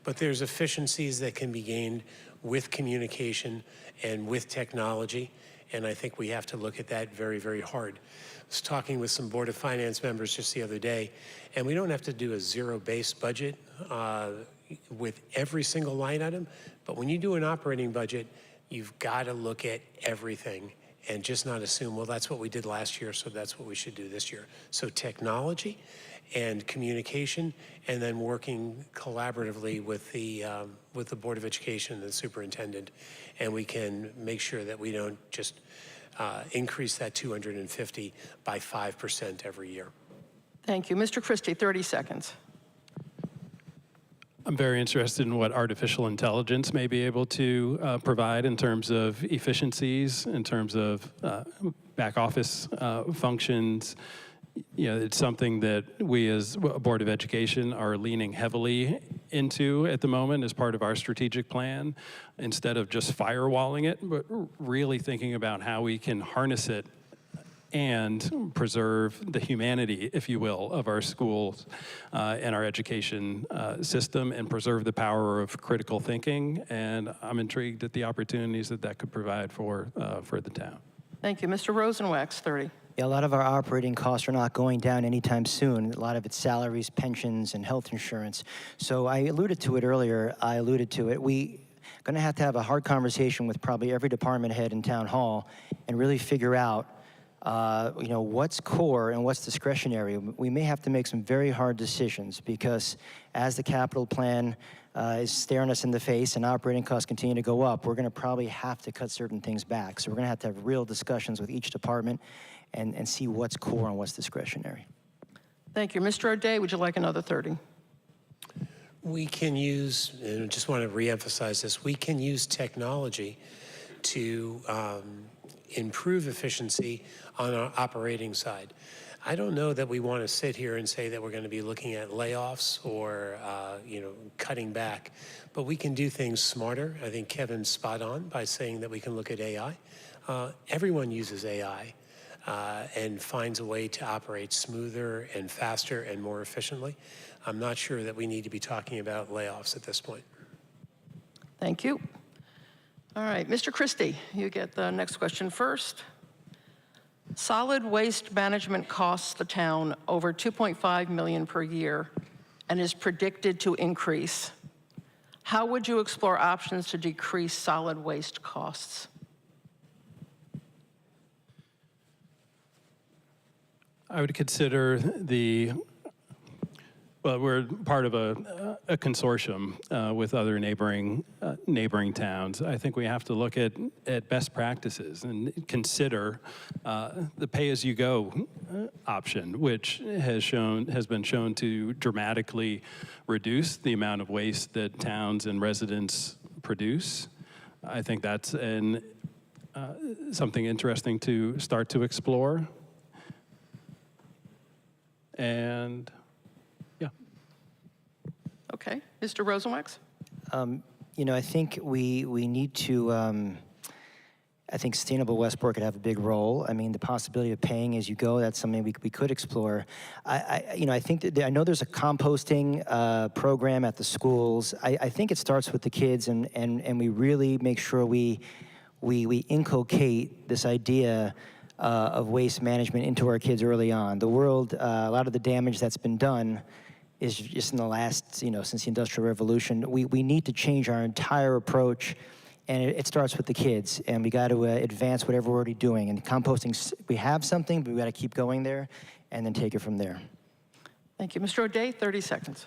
But there's efficiencies that can be gained with communication and with technology, and I think we have to look at that very, very hard. I was talking with some Board of Finance members just the other day, and we don't have to do a zero-based budget with every single line item, but when you do an operating budget, you've got to look at everything and just not assume, well, that's what we did last year, so that's what we should do this year. So technology and communication, and then working collaboratively with the Board of Education and the superintendent, and we can make sure that we don't just increase that 250 by 5% every year. Thank you. Mr. Christie, 30 seconds. I'm very interested in what artificial intelligence may be able to provide in terms of efficiencies, in terms of back office functions. You know, it's something that we as a Board of Education are leaning heavily into at the moment as part of our strategic plan, instead of just firewalling it, but really thinking about how we can harness it and preserve the humanity, if you will, of our schools and our education system, and preserve the power of critical thinking. And I'm intrigued at the opportunities that that could provide for the town. Thank you. Mr. Rosenwax, 30. Yeah, a lot of our operating costs are not going down anytime soon. A lot of it's salaries, pensions, and health insurance. So I alluded to it earlier. We're going to have a hard conversation with probably every department head in town hall and really figure out what's core and what's discretionary. We may have to make some very hard decisions, because as the capital plan is staring us in the face and operating costs continue to go up, we're going to probably have to cut certain things back. So we're going to have real discussions with each department and see what's core and what's discretionary. Thank you. Mr. O'Day, would you like another 30? We can use, and I just want to reemphasize this, we can use technology to improve efficiency on our operating side. I don't know that we want to sit here and say that we're going to be looking at layoffs or cutting back, but we can do things smarter. I think Kevin's spot on by saying that we can look at AI. Everyone uses AI and finds a way to operate smoother and faster and more efficiently. I'm not sure that we need to be talking about layoffs at this point. Thank you. All right, Mr. Christie, you get the next question first. Solid waste management costs the town over $2.5 million per year and is predicted to increase. How would you explore options to decrease solid waste costs? I would consider we're part of a consortium with other neighboring towns. I think we have to look at best practices and consider the pay-as-you-go option, which has been shown to dramatically reduce the amount of waste that towns and residents produce. I think that's something interesting to start to explore. And yeah. Okay, Mr. Rosenwax? I think we need to, I think Sustainable Westport could have a big role. I mean, the possibility of paying as you go, that's something we could explore. I think that I know there's a composting program at the schools. I think it starts with the kids, and we really make sure we inculcate this idea of waste management into our kids early on. The world, a lot of the damage that's been done is just in the last, since the Industrial Revolution. We need to change our entire approach, and it starts with the kids, and we got to advance whatever we're already doing. And composting, we have something, but we got to keep going there and then take it from there. Thank you. Mr. O'Day, 30 seconds.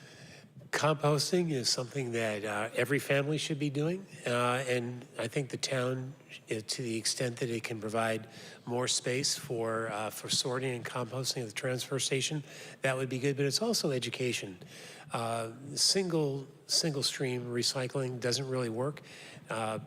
Composting is something that every family should be doing, and I think the town, to the extent that it can provide more space for sorting and composting at the transfer station, that would be good. But it's also education. Single stream recycling doesn't really work.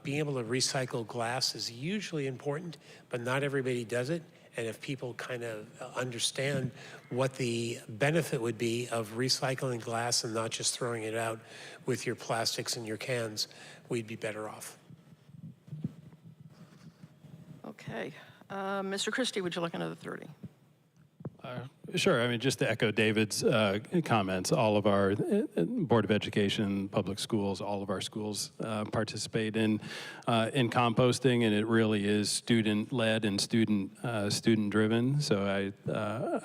Being able to recycle glass is usually important, but not everybody does it. And if people kind of understand what the benefit would be of recycling glass and not just throwing it out with your plastics and your cans, we'd be better off. Okay. Mr. Christie, would you like another 30? Sure. I mean, just to echo David's comments, all of our Board of Education, public schools, all of our schools participate in composting, and it really is student-led and student-driven. So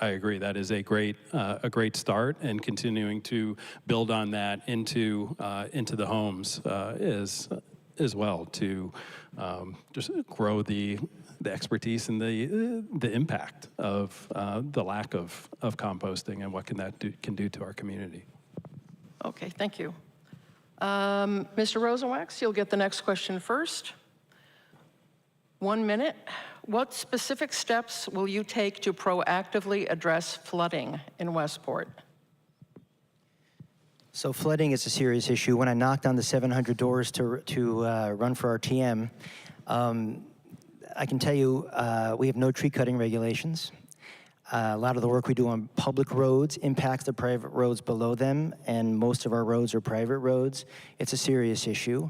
I agree that is a great start, and continuing to build on that into the homes as well to just grow the expertise and the impact of the lack of composting and what can do to our community. Okay, thank you. Mr. Rosenwax, you'll get the next question first. 1 minute. What specific steps will you take to proactively address flooding in Westport? So flooding is a serious issue. When I knocked on the 700 doors to run for our TM, I can tell you we have no tree cutting regulations. A lot of the work we do on public roads impacts the private roads below them, and most of our roads are private roads. It's a serious issue.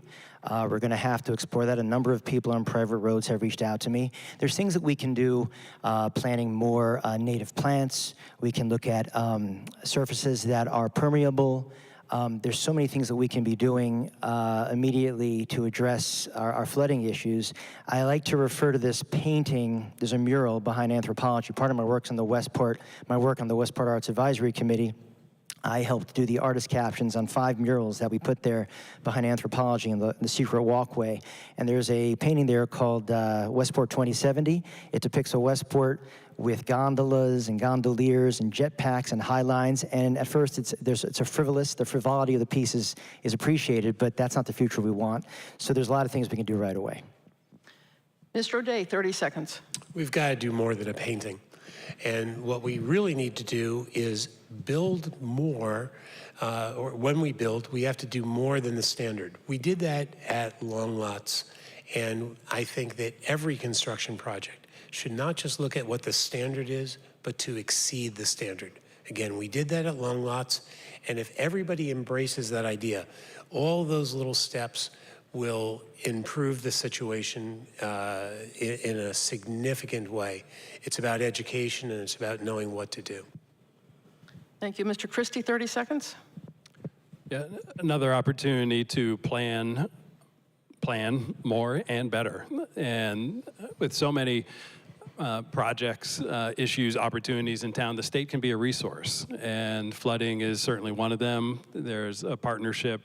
We're going to have to explore that. A number of people on private roads have reached out to me. There's things that we can do, planting more native plants. We can look at surfaces that are permeable. There's so many things that we can be doing immediately to address our flooding issues. I like to refer to this painting. There's a mural behind anthropology. Part of my work on the Westport Arts Advisory Committee. I helped do the artist captions on 5 murals that we put there behind anthropology in the secret walkway. And there's a painting there called Westport 2070. It depicts a Westport with gondolas and gondoliers and jetpacks and high lines. And at first it's a frivolous, the frivolity of the piece is appreciated, but that's not the future we want. So there's a lot of things we can do right away. Mr. O'Day, 30 seconds. We've got to do more than a painting. And what we really need to do is build more, or when we build, we have to do more than the standard. We did that at Long Lots, and I think that every construction project should not just look at what the standard is, but to exceed the standard. Again, we did that at Long Lots, and if everybody embraces that idea, all those little steps will improve the situation in a significant way. It's about education, and it's about knowing what to do. Thank you. Mr. Christie, 30 seconds. Yeah, another opportunity to plan more and better. And with so many projects, issues, opportunities in town, the state can be a resource, and flooding is certainly one of them. There's a partnership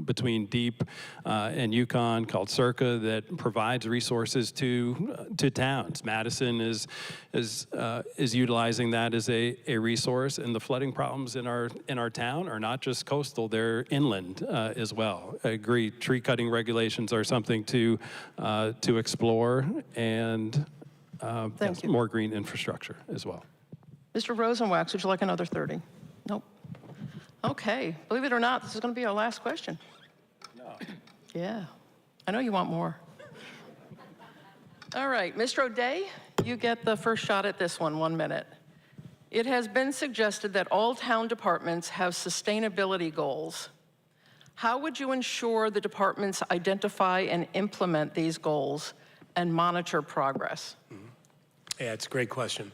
between DEEP and Yukon called Circa that provides resources to towns. Madison is utilizing that as a resource, and the flooding problems in our town are not just coastal; they're inland as well. I agree. Tree cutting regulations are something to explore, and Thank you. more green infrastructure as well. Mr. Rosenwax, would you like another 30? Nope. Okay. Believe it or not, this is going to be our last question. No. Yeah. I know you want more. All right. Mr. O'Day, you get the first shot at this one, 1 minute. It has been suggested that all town departments have sustainability goals. How would you ensure the departments identify and implement these goals and monitor progress? Yeah, it's a great question,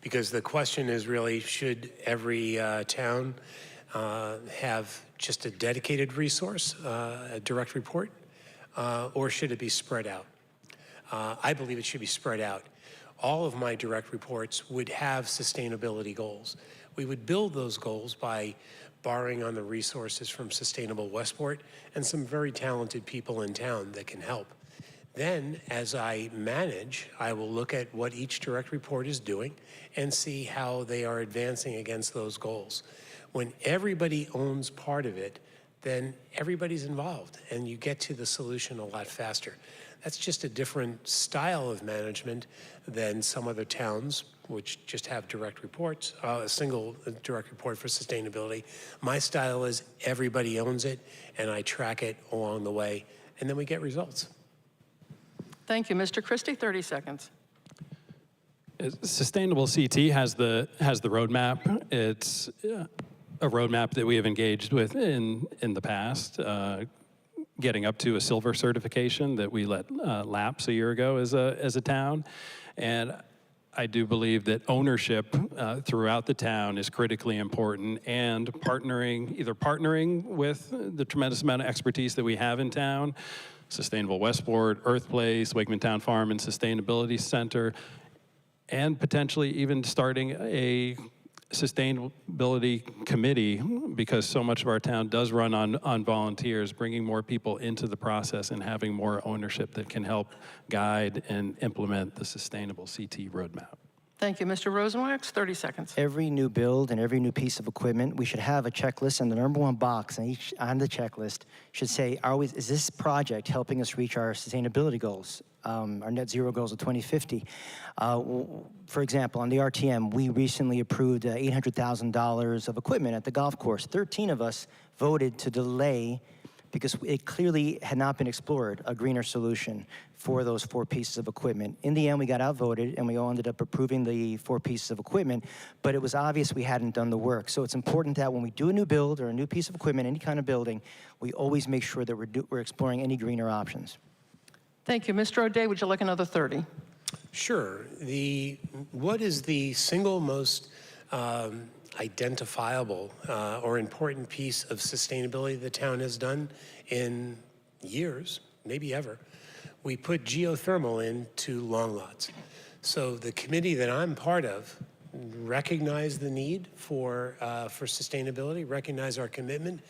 because the question is really, should every town have just a dedicated resource, a direct report, or should it be spread out? I believe it should be spread out. All of my direct reports would have sustainability goals. We would build those goals by borrowing on the resources from Sustainable Westport and some very talented people in town that can help. Then, as I manage, I will look at what each direct report is doing and see how they are advancing against those goals. When everybody owns part of it, then everybody's involved and you get to the solution a lot faster. That's just a different style of management than some other towns, which just have direct reports, a single direct report for sustainability. My style is everybody owns it and I track it along the way and then we get results. Thank you. Mr. Christie, 30 seconds. Sustainable CT has the roadmap. It's a roadmap that we have engaged with in the past, getting up to a silver certification that we let lapse a year ago as a town. And I do believe that ownership throughout the town is critically important, and either partnering with the tremendous amount of expertise that we have in town, Sustainable Westport, Earth Place, Wakeman Town Farm and Sustainability Center, and potentially even starting a sustainability committee, because so much of our town does run on volunteers, bringing more people into the process and having more ownership that can help guide and implement the sustainable CT roadmap. Thank you. Mr. Rosenwax, 30 seconds. Every new build and every new piece of equipment, we should have a checklist, and the number one box on the checklist should say, is this project helping us reach our sustainability goals, our net zero goals of 2050? For example, on the RTM, we recently approved $800,000 of equipment at the golf course. 13 of us voted to delay because it clearly had not been explored, a greener solution for those 4 pieces of equipment. In the end, we got outvoted, and we all ended up approving the 4 pieces of equipment, but it was obvious we hadn't done the work. So it's important that when we do a new build or a new piece of equipment, any kind of building, we always make sure that we're exploring any greener options. Thank you. Mr. O'Day, would you like another 30? Sure. What is the single most identifiable or important piece of sustainability the town has done in years, maybe ever? We put geothermal into long lots. So the committee that I'm part of recognized the need for sustainability, recognized our commitment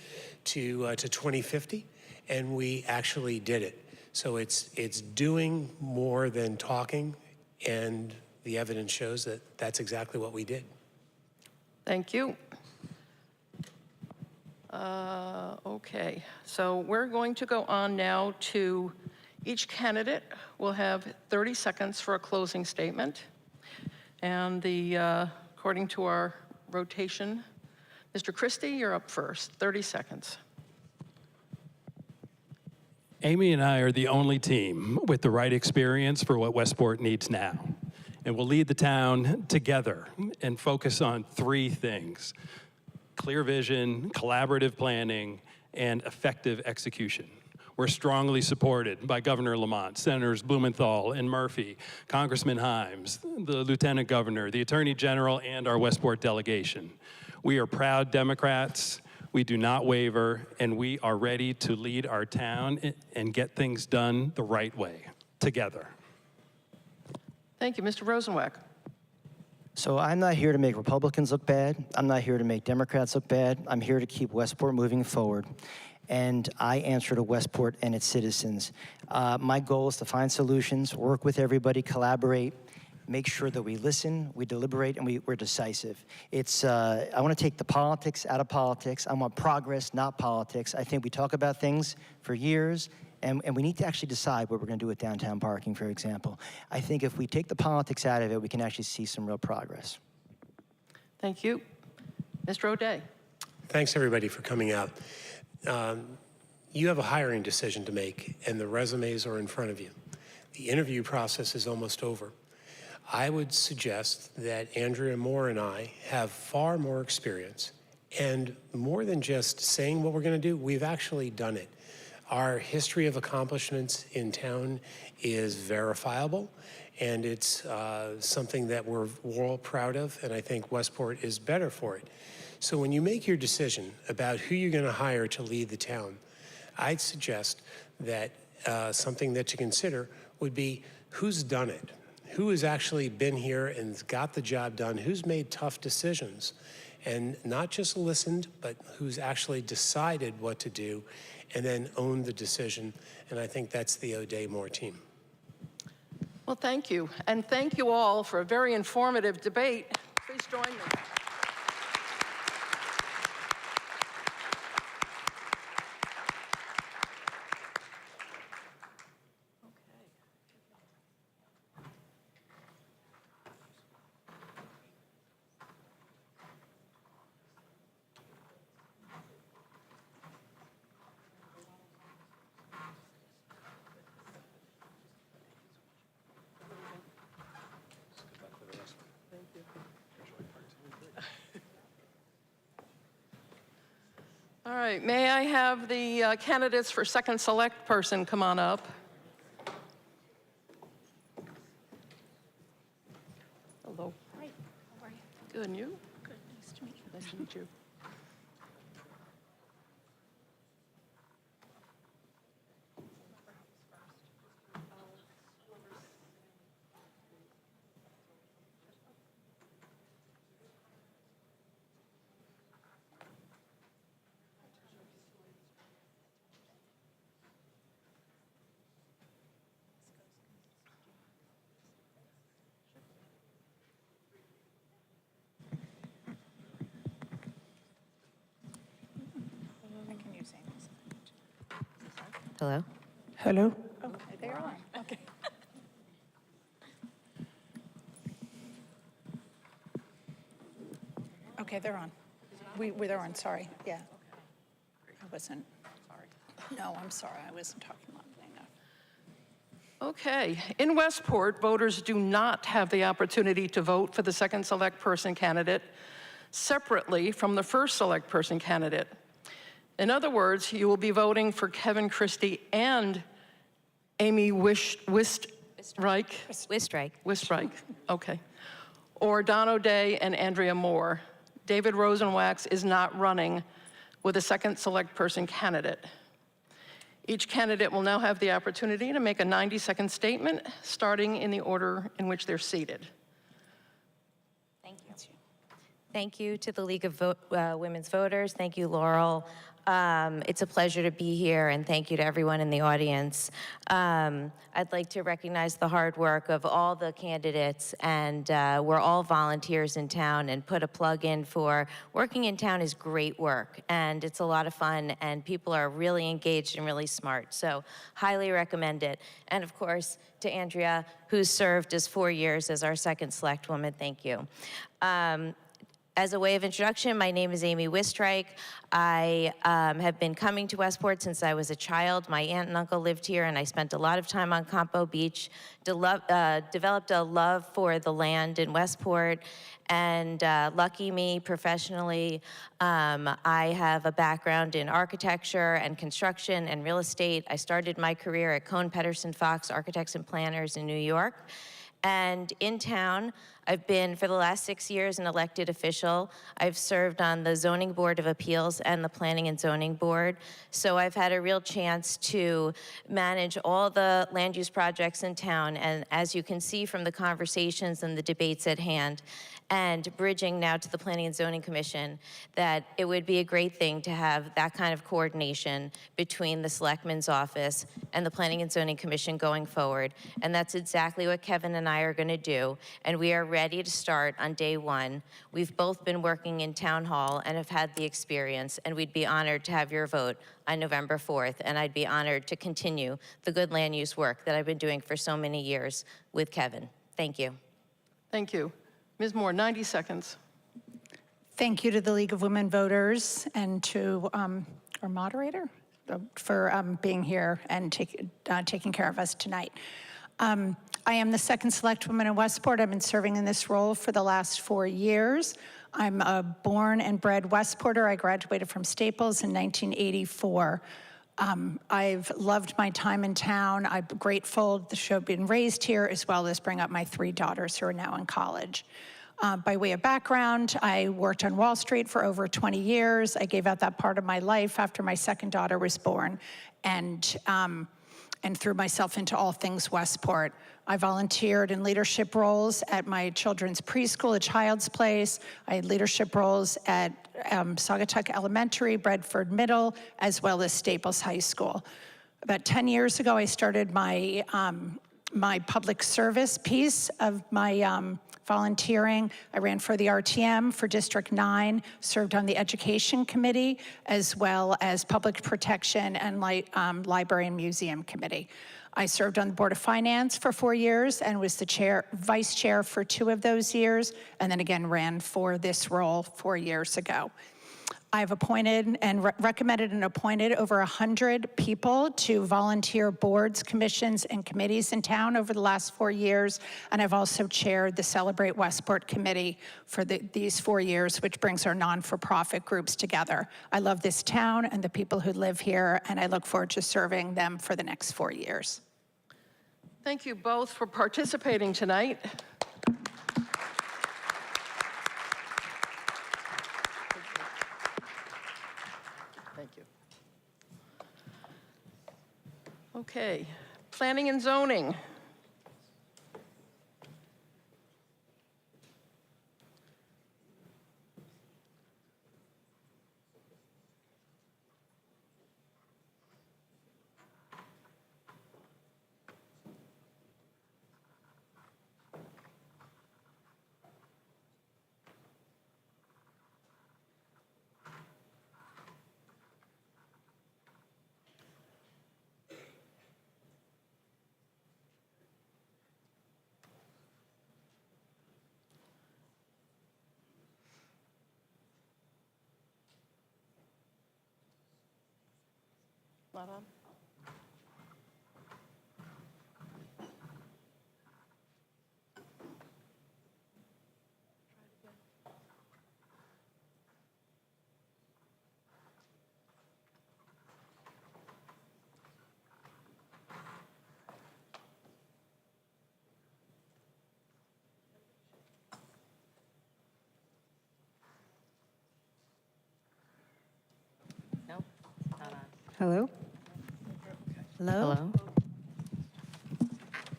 to 2050, and we actually did it. So it's doing more than talking, and the evidence shows that that's exactly what we did. Thank you. Okay, so we're going to go on now to each candidate will have 30 seconds for a closing statement. And according to our rotation, Mr. Christie, you're up first, 30 seconds. Amy and I are the only team with the right experience for what Westport needs now. And we'll lead the town together and focus on 3 things: clear vision, collaborative planning, and effective execution. We're strongly supported by Governor Lamont, Senators Blumenthal and Murphy, Congressman Himes, the Lieutenant Governor, the Attorney General, and our Westport delegation. We are proud Democrats. We do not waver, and we are ready to lead our town and get things done the right way, together. Thank you. Mr. Rosenwack. So I'm not here to make Republicans look bad. I'm not here to make Democrats look bad. I'm here to keep Westport moving forward. And I answer to Westport and its citizens. My goal is to find solutions, work with everybody, collaborate, make sure that we listen, we deliberate, and we're decisive. I want to take the politics out of politics. I want progress, not politics. I think we talk about things for years, and we need to actually decide what we're going to do with downtown parking, for example. I think if we take the politics out of it, we can actually see some real progress. Thank you. Mr. O'Day. Thanks, everybody, for coming out. You have a hiring decision to make, and the resumes are in front of you. The interview process is almost over. I would suggest that Andrea Moore and I have far more experience, and more than just saying what we're going to do, we've actually done it. Our history of accomplishments in town is verifiable, and it's something that we're all proud of, and I think Westport is better for it. So when you make your decision about who you're going to hire to lead the town, I'd suggest that something that to consider would be who's done it, who has actually been here and got the job done, who's made tough decisions, and not just listened, but who's actually decided what to do and then owned the decision. And I think that's the O'Day Moore team. Well, thank you. And thank you all for a very informative debate. Please join me. All right, may I have the candidates for second select person come on up? Hello. Hi, how are you? Good, and you? Good, nice to meet you. Nice to meet you. I can use Amy's. Hello? Hello? Oh, they're on, okay. Okay, they're on. They're on, sorry, yeah. I wasn't, sorry. No, I'm sorry, I wasn't talking loudly enough. Okay, in Westport, voters do not have the opportunity to vote for the second select person candidate separately from the first select person candidate. In other words, you will be voting for Kevin Christie and Amy Wistreich, okay, or Don O'Day and Andrea Moore. David Rosenwax is not running with a second select person candidate. Each candidate will now have the opportunity to make a 90-second statement, starting in the order in which they're seated. Thank you. Thank you to the League of Women's Voters. Thank you, Laurel. It's a pleasure to be here, and thank you to everyone in the audience. I'd like to recognize the hard work of all the candidates, and we're all volunteers in town, and put a plug in for working in town is great work, and it's a lot of fun, and people are really engaged and really smart, so highly recommend it. And of course, to Andrea, who's served as 4 years as our second select woman, thank you. As a way of introduction, my name is Amy Wistreich. I have been coming to Westport since I was a child. My aunt and uncle lived here, and I spent a lot of time on Campo Beach, developed a love for the land in Westport, and lucky me professionally, I have a background in architecture and construction and real estate. I started my career at Cohn Pedersen Fox Architects and Planners in New York. And in town, I've been, for the last 6 years, an elected official. I've served on the Zoning Board of Appeals and the Planning and Zoning Board. So I've had a real chance to manage all the land use projects in town. And as you can see from the conversations and the debates at hand, and bridging now to the Planning and Zoning Commission, that it would be a great thing to have that kind of coordination between the Selectman's office and the Planning and Zoning Commission going forward. And that's exactly what Kevin and I are going to do. And we are ready to start on day one. We've both been working in town hall and have had the experience, and we'd be honored to have your vote on November 4th. And I'd be honored to continue the good land use work that I've been doing for so many years with Kevin. Thank you. Thank you. Ms. Moore, 90 seconds. Thank you to the League of Women Voters and to our moderator for being here and taking care of us tonight. I am the second select woman in Westport. I've been serving in this role for the last 4 years. I'm a born and bred Westporter. I graduated from Staples in 1984. I've loved my time in town. I'm grateful to have been raised here, as well as bring up my 3 daughters who are now in college. By way of background, I worked on Wall Street for over 20 years. I gave out that part of my life after my second daughter was born, and threw myself into all things Westport. I volunteered in leadership roles at my children's preschool, a Child's Place. I had leadership roles at Saugatuck Elementary, Bradford Middle, as well as Staples High School. About 10 years ago, I started my my public service piece of my volunteering. I ran for the RTM for District 9, served on the Education Committee, as well as Public Protection and Library and Museum Committee. I served on the Board of Finance for 4 years and was the vice chair for 2 of those years, and then again ran for this role 4 years ago. I've appointed and recommended and appointed over 100 people to volunteer boards, commissions, and committees in town over the last 4 years. And I've also chaired the Celebrate Westport Committee for these 4 years, which brings our non-for-profit groups together. I love this town and the people who live here, and I look forward to serving them for the next 4 years. Thank you both for participating tonight. Thank you. Okay, planning and zoning. Not on? Nope, not on. Hello? Hello? Hello?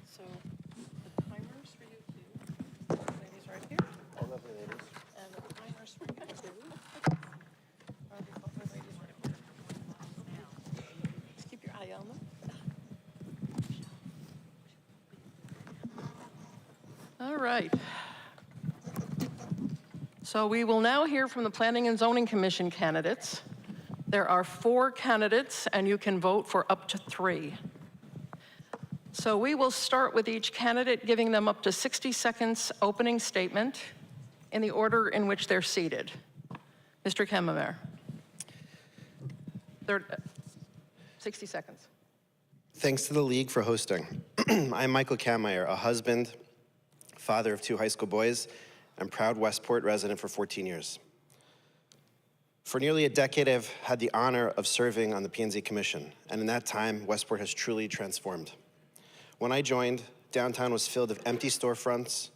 So the timers for you two, ladies right here. All lovely ladies. And the timers for you two are the lovely ladies right here. Just keep your eye on them. All right. So we will now hear from the Planning and Zoning Commission candidates. There are 4 candidates, and you can vote for up to 3. So we will start with each candidate, giving them up to 60 seconds opening statement in the order in which they're seated. Mr. Kemmerer. 60 seconds. Thanks to the League for hosting. I'm Michael Kammeyer, a husband, father of 2 high school boys, and proud Westport resident for 14 years. For nearly a decade, I've had the honor of serving on the P&Z Commission, and in that time, Westport has truly transformed. When I joined, downtown was filled with empty storefronts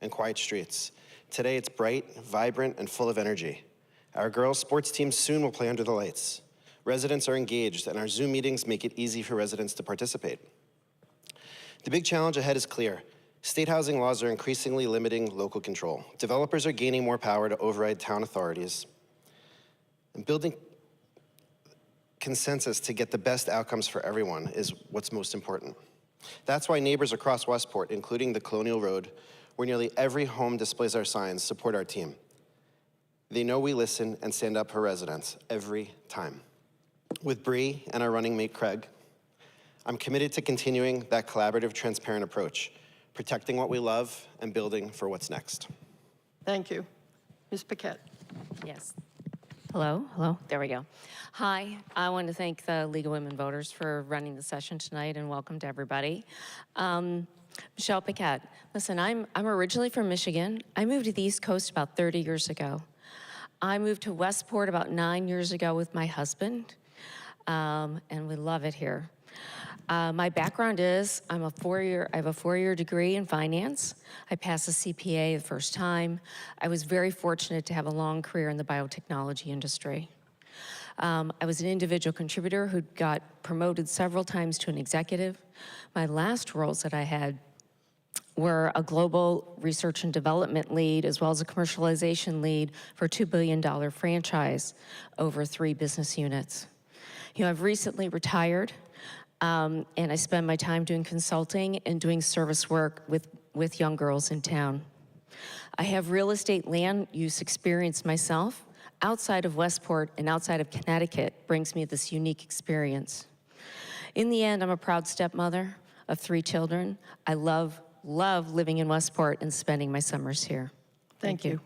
and quiet streets. Today, it's bright, vibrant, and full of energy. Our girls' sports teams soon will play under the lights. Residents are engaged, and our Zoom meetings make it easy for residents to participate. The big challenge ahead is clear. State housing laws are increasingly limiting local control. Developers are gaining more power to override town authorities. And building consensus to get the best outcomes for everyone is what's most important. That's why neighbors across Westport, including the Colonial Road, where nearly every home displays our signs, support our team. They know we listen and stand up for residents every time. With Bree and our running mate, Craig, I'm committed to continuing that collaborative, transparent approach, protecting what we love and building for what's next. Thank you. Ms. Paquette. Yes. Hello, there we go. Hi, I want to thank the League of Women Voters for running the session tonight, and welcome to everybody. Michelle Paquette. Listen, I'm originally from Michigan. I moved to the East Coast about 30 years ago. I moved to Westport about 9 years ago with my husband, and we love it here. My background is I have a 4-year degree in finance. I passed the CPA the first time. I was very fortunate to have a long career in the biotechnology industry. I was an individual contributor who got promoted several times to an executive. My last roles that I had were a global research and development lead, as well as a commercialization lead for a $2 billion franchise over 3 business units. You know, I've recently retired. and I spend my time doing consulting and doing service work with young girls in town. I have real estate land use experience myself. Outside of Westport and outside of Connecticut brings me this unique experience. In the end, I'm a proud stepmother of 3 children. I love living in Westport and spending my summers here. Thank you.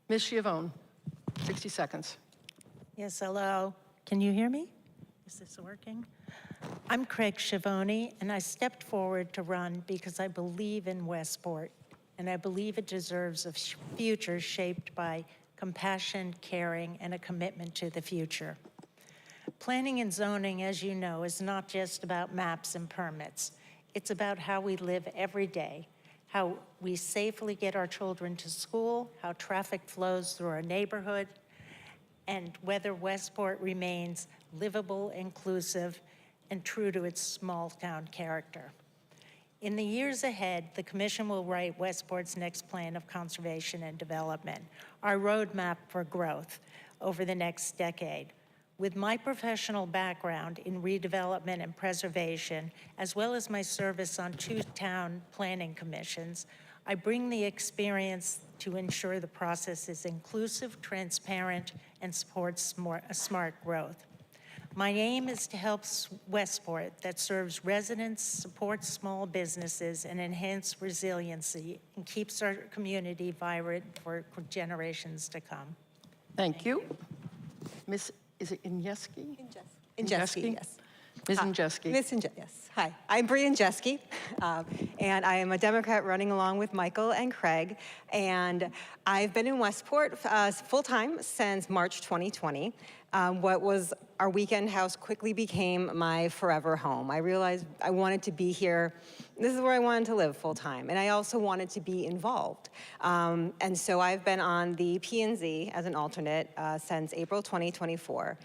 Ms. Schiavone, 60 seconds. Yes, hello. Can you hear me? Is this working? I'm Craig Schiavone, and I stepped forward to run because I believe in Westport, and I believe it deserves a future shaped by compassion, caring, and a commitment to the future. Planning and zoning, as you know, is not just about maps and permits. It's about how we live every day, how we safely get our children to school, how traffic flows through our neighborhood, and whether Westport remains livable, inclusive, and true to its small-town character. In the years ahead, the Commission will write Westport's next plan of conservation and development, our roadmap for growth over the next decade. With my professional background in redevelopment and preservation, as well as my service on 2 town planning commissions, I bring the experience to ensure the process is inclusive, transparent, and supports smart growth. My aim is to help Westport that serves residents, supports small businesses, and enhances resiliency and keeps our community vibrant for generations to come. Thank you. Miss, is it Injeski? Injeski, yes. Ms. Injeski. Yes. Hi, I'm Bree Injeski, and I am a Democrat running along with Michael and Craig, and I've been in Westport full-time since March 2020. What was our weekend house quickly became my forever home. I realized I wanted to be here. This is where I wanted to live full-time, and I also wanted to be involved. And so I've been on the P&Z as an alternate since April 2024.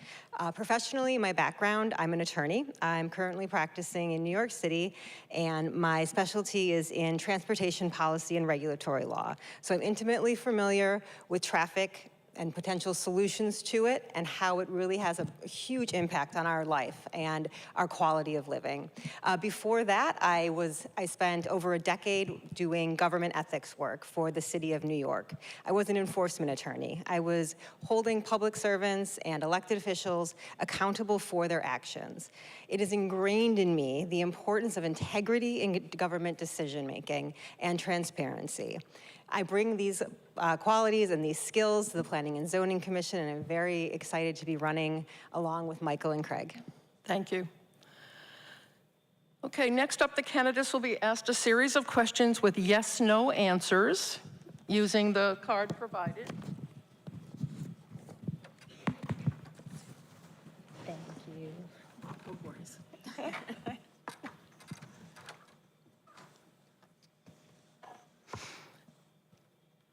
Professionally, my background, I'm an attorney. I'm currently practicing in New York City, and my specialty is in transportation policy and regulatory law. So I'm intimately familiar with traffic and potential solutions to it, and how it really has a huge impact on our life and our quality of living. Before that, I spent over a decade doing government ethics work for the city of New York. I was an enforcement attorney. I was holding public servants and elected officials accountable for their actions. It is ingrained in me the importance of integrity in government decision-making and transparency. I bring these qualities and these skills to the Planning and Zoning Commission, and I'm very excited to be running along with Michael and Craig. Thank you. Okay, next up, the candidates will be asked a series of questions with yes/no answers using the card provided. Thank you. No worries.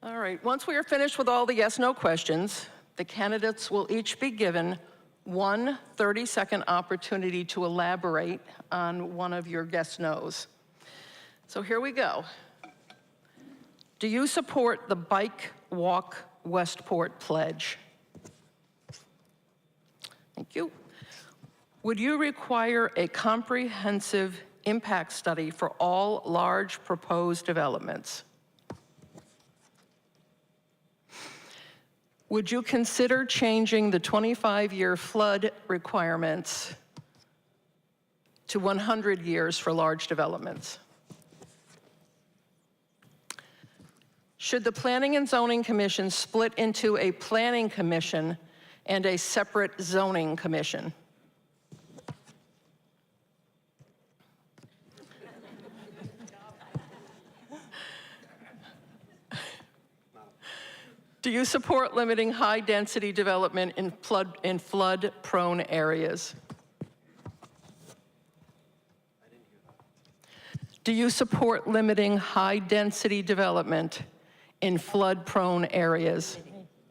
All right, once we are finished with all the yes/no questions, the candidates will each be given one 30-second opportunity to elaborate on one of your yes/nos. So here we go. Do you support the Bike Walk Westport pledge? Thank you. Would you require a comprehensive impact study for all large proposed developments? Would you consider changing the 25-year flood requirements to 100 years for large developments? Should the Planning and Zoning Commission split into a Planning Commission and a separate Zoning Commission? Do you support limiting high-density development in flood-prone areas? Do you support limiting high-density development in flood-prone areas?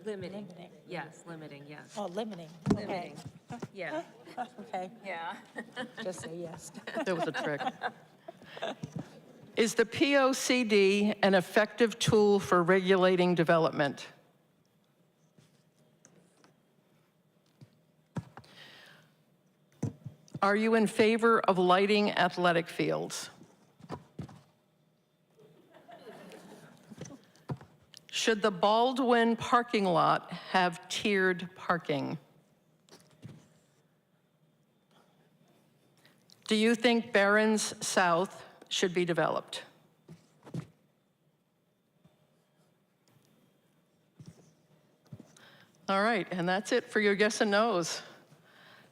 Limiting, yes, limiting, yes. Oh, limiting. Okay. Yeah. Okay. Yeah. Just say yes. That was a trick. Is the POCD an effective tool for regulating development? are you in favor of lighting athletic fields? Should the Baldwin parking lot have tiered parking? Do you think Barron's South should be developed? All right, and that's it for your yes and no's.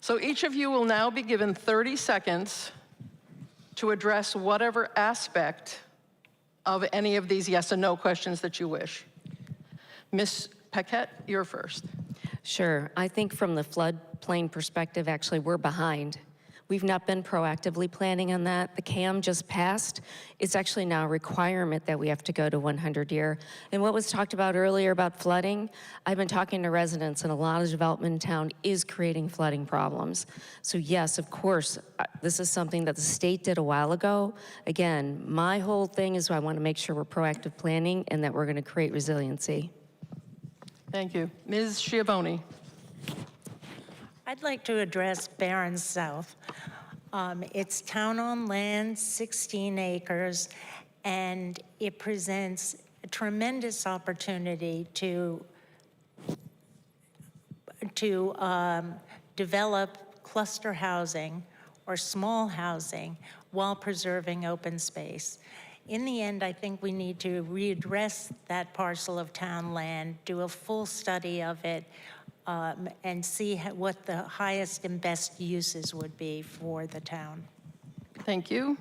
So each of you will now be given 30 seconds to address whatever aspect of any of these yes and no questions that you wish. Ms. Paquette, you're first. Sure. I think from the floodplain perspective, actually, we're behind. We've not been proactively planning on that. The CAM just passed. It's actually now a requirement that we have to go to 100-year. And what was talked about earlier about flooding, I've been talking to residents, and a lot of development in town is creating flooding problems. So yes, of course, this is something that the state did a while ago. Again, my whole thing is I want to make sure we're proactive planning and that we're going to create resiliency. Thank you. Ms. Schiavone. I'd like to address Barron's South. It's town-owned land, 16 acres, and it presents a tremendous opportunity to develop cluster housing or small housing while preserving open space. In the end, I think we need to readdress that parcel of town land, do a full study of it, and see what the highest and best uses would be for the town. Thank you.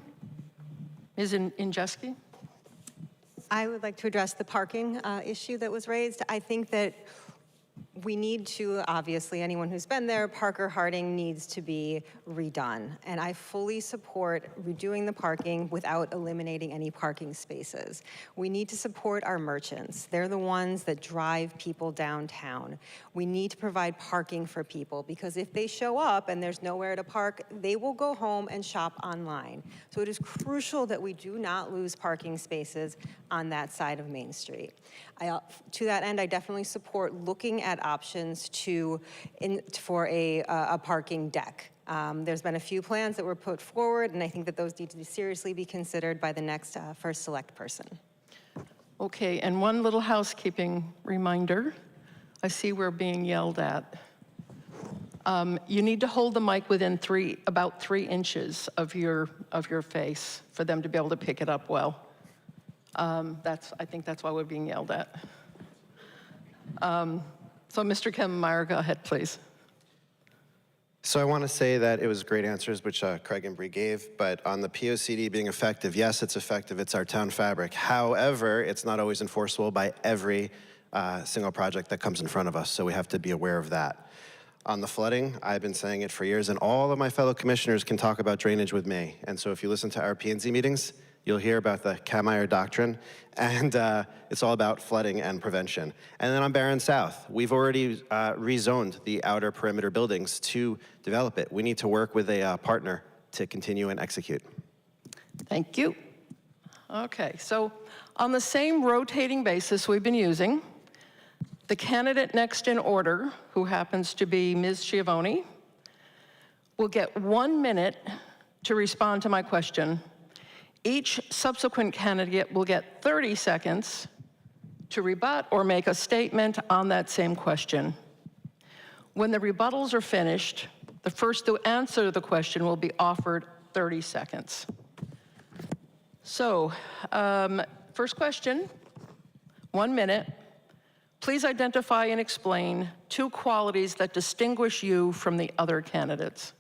Ms. Injeski? I would like to address the parking issue that was raised. I think that we need to, obviously, anyone who's been there, Parker Harding needs to be redone. And I fully support redoing the parking without eliminating any parking spaces. We need to support our merchants. They're the ones that drive people downtown. We need to provide parking for people because if they show up and there's nowhere to park, they will go home and shop online. So it is crucial that we do not lose parking spaces on that side of Main Street. To that end, I definitely support looking at options for a parking deck. There's been a few plans that were put forward, and I think that those need to seriously be considered by the next First Select person. Okay, and one little housekeeping reminder. I see we're being yelled at. You need to hold the mic within about 3 inches of your face for them to be able to pick it up well. I think that's why we're being yelled at. So Mr. Kemmeyer, go ahead, please. So I want to say that it was great answers, which Craig and Bree gave, but on the POCD being effective, yes, it's effective, it's our town fabric. However, it's not always enforceable by every single project that comes in front of us, so we have to be aware of that. On the flooding, I've been saying it for years, and all of my fellow commissioners can talk about drainage with me. And so if you listen to our P&Z meetings, you'll hear about the Kemmeyer Doctrine, and it's all about flooding and prevention. And then on Barron South, we've already rezoned the outer perimeter buildings to develop it. We need to work with a partner to continue and execute. Thank you. Okay, so on the same rotating basis we've been using, the candidate next in order, who happens to be Ms. Schiavone, will get 1 minute to respond to my question. Each subsequent candidate will get 30 seconds to rebut or make a statement on that same question. When the rebuttals are finished, the first to answer the question will be offered 30 seconds. So, first question, 1 minute. Please identify and explain 2 qualities that distinguish you from the other candidates.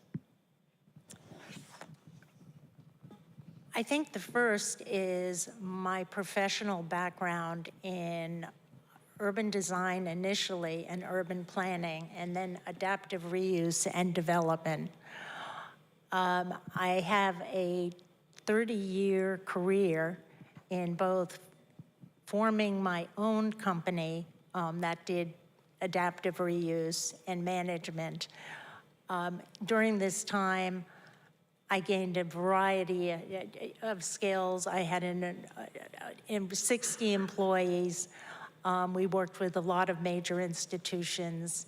I think the first is my professional background in urban design initially and urban planning, and then adaptive reuse and development. I have a 30-year career in both forming my own company that did adaptive reuse and management. During this time, I gained a variety of skills. I had 60 employees. We worked with a lot of major institutions.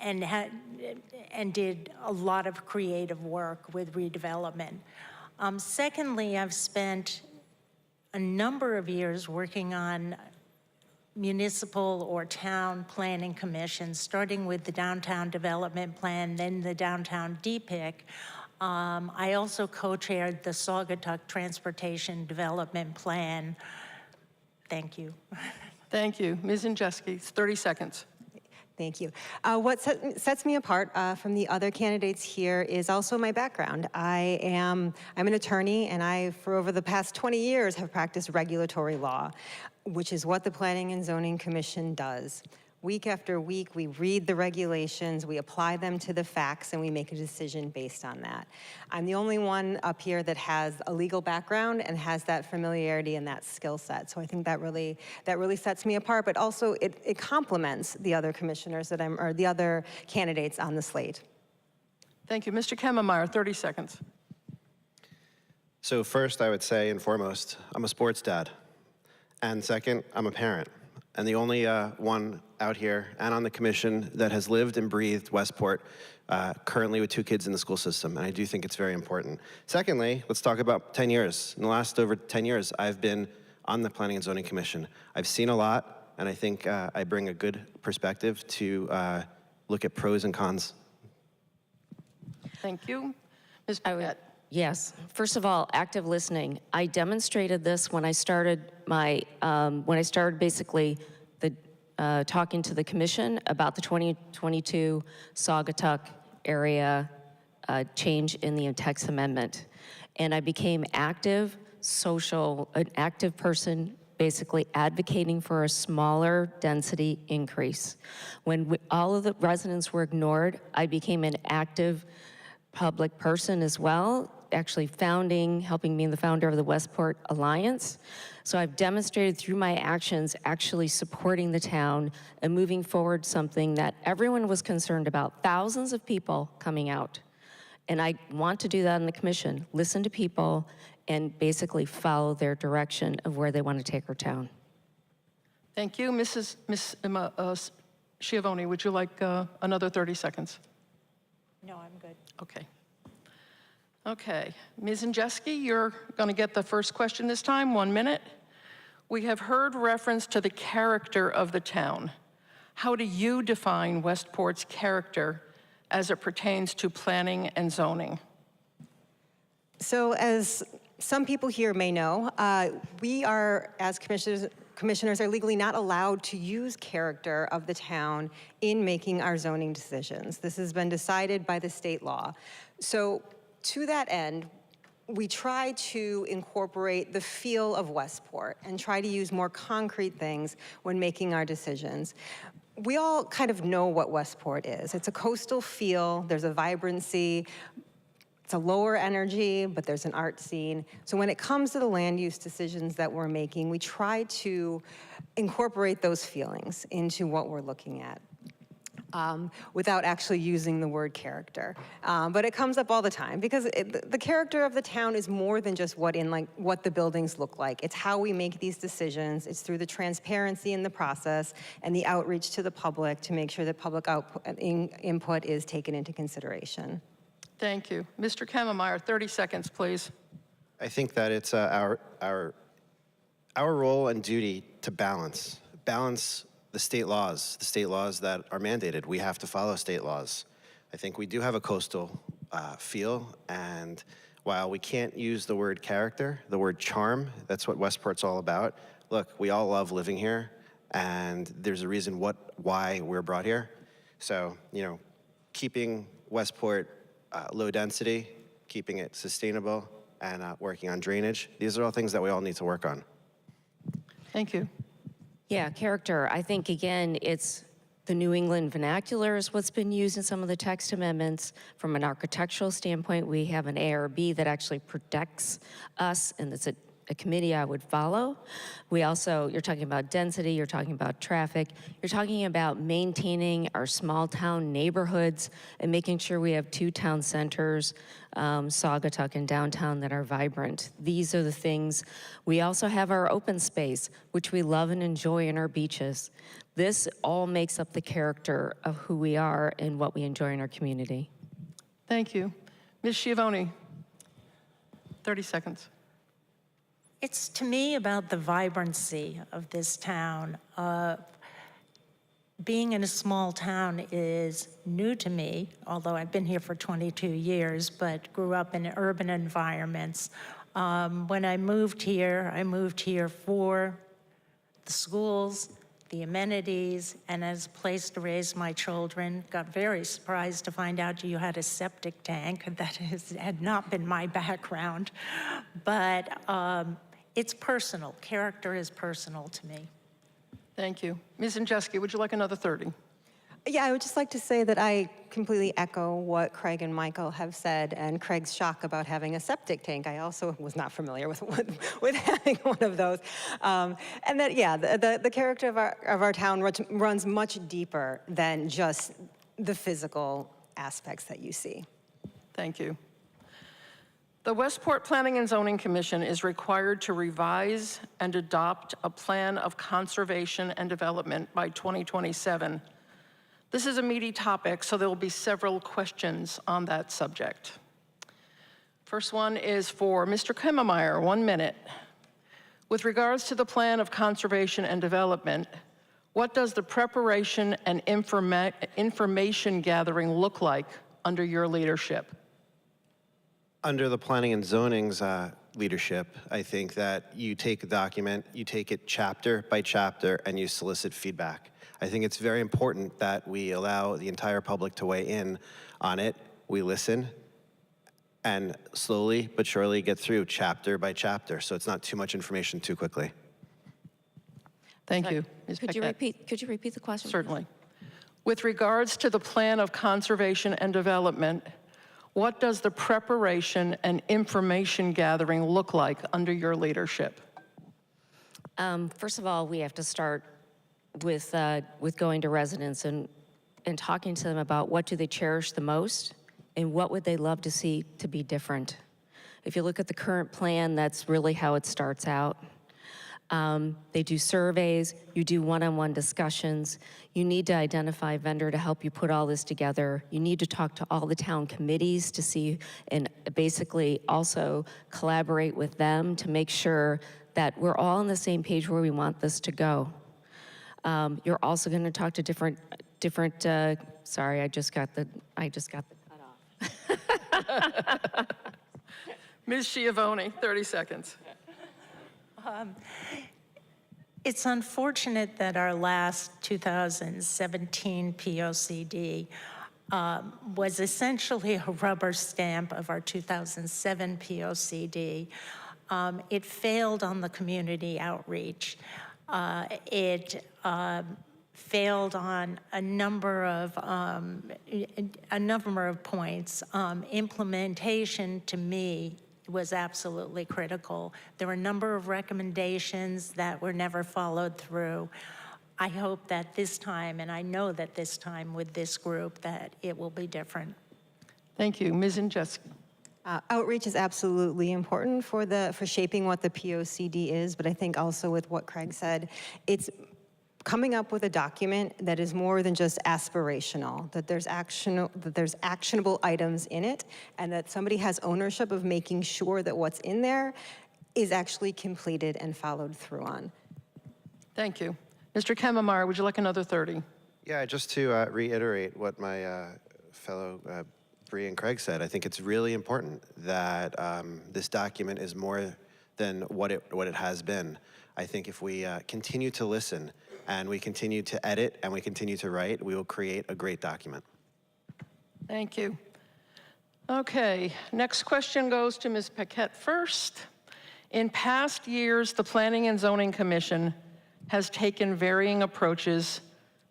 and did a lot of creative work with redevelopment. Secondly, I've spent a number of years working on municipal or town planning commissions, starting with the Downtown Development Plan, then the Downtown DPIC. I also co-chaired the Saugatuck Transportation Development Plan. Thank you. Thank you. Ms. Injeski, 30 seconds. Thank you. What sets me apart from the other candidates here is also my background. I'm an attorney, and for over the past 20 years, have practiced regulatory law, which is what the Planning and Zoning Commission does. Week after week, we read the regulations, we apply them to the facts, and we make a decision based on that. I'm the only one up here that has a legal background and has that familiarity and that skill set. So I think that really sets me apart, but also it complements the other commissioners or the other candidates on the slate. Thank you. Mr. Kemmermeyer, 30 seconds. So first, I would say and foremost, I'm a sports dad. And second, I'm a parent. And the only one out here and on the commission that has lived and breathed Westport, currently with 2 kids in the school system, and I do think it's very important. Secondly, let's talk about 10 years. In the last over 10 years, I've been on the Planning and Zoning Commission. I've seen a lot, and I think I bring a good perspective to look at pros and cons. Thank you. Ms. Paquette. Yes. First of all, active listening. I demonstrated this when I started basically talking to the commission about the 2022 Saugatuck area change in the text amendment. And I became an active person, basically advocating for a smaller density increase. When all of the residents were ignored, I became an active public person as well, actually helping me the founder of the Westport Alliance. So I've demonstrated through my actions actually supporting the town and moving forward something that everyone was concerned about, thousands of people coming out. And I want to do that in the commission, listen to people and basically follow their direction of where they want to take our town. Thank you. Ms. Schiavone, would you like another 30 seconds? No, I'm good. Okay. Okay. Ms. Injeski, you're going to get the first question this time, 1 minute. We have heard reference to the character of the town. How do you define Westport's character as it pertains to planning and zoning? So as some people here may know, we are, as commissioners are legally not allowed to use character of the town in making our zoning decisions. This has been decided by the state law. So to that end, we try to incorporate the feel of Westport and try to use more concrete things when making our decisions. We all kind of know what Westport is. It's a coastal feel, there's a vibrancy, it's a lower energy, but there's an art scene. So when it comes to the land use decisions that we're making, we try to incorporate those feelings into what we're looking at. Without actually using the word character. But it comes up all the time because the character of the town is more than just what the buildings look like. It's how we make these decisions. It's through the transparency in the process and the outreach to the public to make sure that public input is taken into consideration. Thank you. Mr. Kemmermeyer, 30 seconds, please. I think that it's our role and duty to balance the state laws that are mandated. We have to follow state laws. I think we do have a coastal feel, and while we can't use the word character, the word charm, that's what Westport's all about. Look, we all love living here, and there's a reason why we're brought here. So, keeping Westport low density, keeping it sustainable, and working on drainage, these are all things that we all need to work on. Thank you. Yeah, character. I think, again, it's the New England vernacular is what's been used in some of the text amendments. From an architectural standpoint, we have an ARB that actually protects us, and it's a committee I would follow. We also, you're talking about density, you're talking about traffic, you're talking about maintaining our small town neighborhoods and making sure we have 2 town centers, Saugatuck and downtown, that are vibrant. These are the things. We also have our open space, which we love and enjoy, in our beaches. This all makes up the character of who we are and what we enjoy in our community. Thank you. Ms. Schiavone, 30 seconds. It's to me about the vibrancy of this town. Being in a small town is new to me, although I've been here for 22 years, but grew up in urban environments. When I moved here for the schools, the amenities, and as a place to raise my children. Got very surprised to find out you had a septic tank. That had not been my background. But it's personal. Character is personal to me. Thank you. Ms. Injeski, would you like another 30? Yeah, I would just like to say that I completely echo what Craig and Michael have said, and Craig's shock about having a septic tank. I also was not familiar with having one of those. And that, yeah, the character of our town runs much deeper than just the physical aspects that you see. Thank you. The Westport Planning and Zoning Commission is required to revise and adopt a plan of conservation and development by 2027. This is a meaty topic, so there will be several questions on that subject. First one is for Mr. Kemmermeyer, 1 minute. With regards to the plan of conservation and development, what does the preparation and information gathering look like under your leadership? Under the planning and zoning's leadership, I think that you take a document, you take it chapter by chapter, and you solicit feedback. I think it's very important that we allow the entire public to weigh in on it. We listen and slowly but surely get through chapter by chapter, so it's not too much information too quickly. Thank you. Ms. Could you repeat the question? Certainly. With regards to the plan of conservation and development, what does the preparation and information gathering look like under your leadership? First of all, we have to start with going to residents and talking to them about what do they cherish the most and what would they love to see to be different. If you look at the current plan, that's really how it starts out. They do surveys, you do one-on-one discussions, you need to identify a vendor to help you put all this together, you need to talk to all the town committees to see, and basically also collaborate with them to make sure that we're all on the same page where we want this to go. You're also going to talk to different. Sorry, I just got the cutoff. Ms. Schiavone, 30 seconds. It's unfortunate that our last 2017 POCD was essentially a rubber stamp of our 2007 POCD. It failed on the community outreach. It failed on a number of points. Implementation, to me, was absolutely critical. There were a number of recommendations that were never followed through. I hope that this time, and I know that this time with this group, that it will be different. Thank you. Ms. Injeski. Outreach is absolutely important for shaping what the POCD is, but I think also with what Craig said, it's coming up with a document that is more than just aspirational, that there's actionable items in it, and that somebody has ownership of making sure that what's in there is actually completed and followed through on. Thank you. Mr. Kemmermeyer, would you like another 30? Yeah, just to reiterate what my fellow Bree and Craig said, I think it's really important that this document is more than what it has been. I think if we continue to listen and we continue to edit and we continue to write, we will create a great document. Thank you. Okay, next question goes to Ms. Paquette first. In past years, the Planning and Zoning Commission has taken varying approaches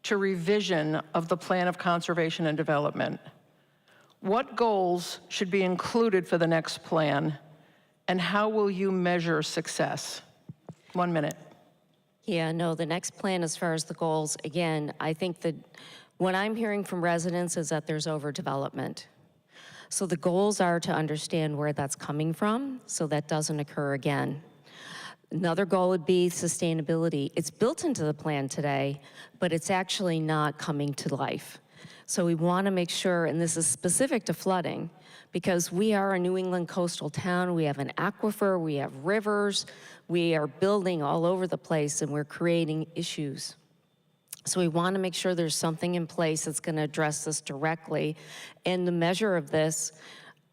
to revision of the Plan of Conservation and Development. What goals should be included for the next plan? and how will you measure success? 1 minute. Yeah, no, the next plan as far as the goals, again, I think that what I'm hearing from residents is that there's overdevelopment. So the goals are to understand where that's coming from so that doesn't occur again. Another goal would be sustainability. It's built into the plan today, but it's actually not coming to life. So we want to make sure, and this is specific to flooding, because we are a New England coastal town, we have an aquifer, we have rivers, we are building all over the place and we're creating issues. So we want to make sure there's something in place that's going to address this directly. And the measure of this,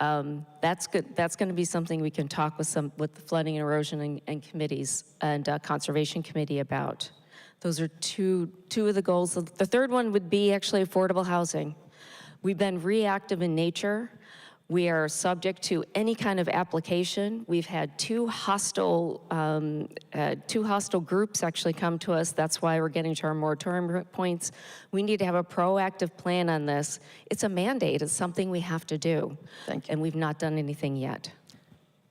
that's good. That's going to be something we can talk with the flooding and erosion and committees and conservation committee about. Those are two of the goals. The third one would be actually affordable housing. We've been reactive in nature. We are subject to any kind of application. We've had two hostile groups actually come to us. That's why we're getting to our moratorium points. We need to have a proactive plan on this. It's a mandate. It's something we have to do. Thank you. And we've not done anything yet.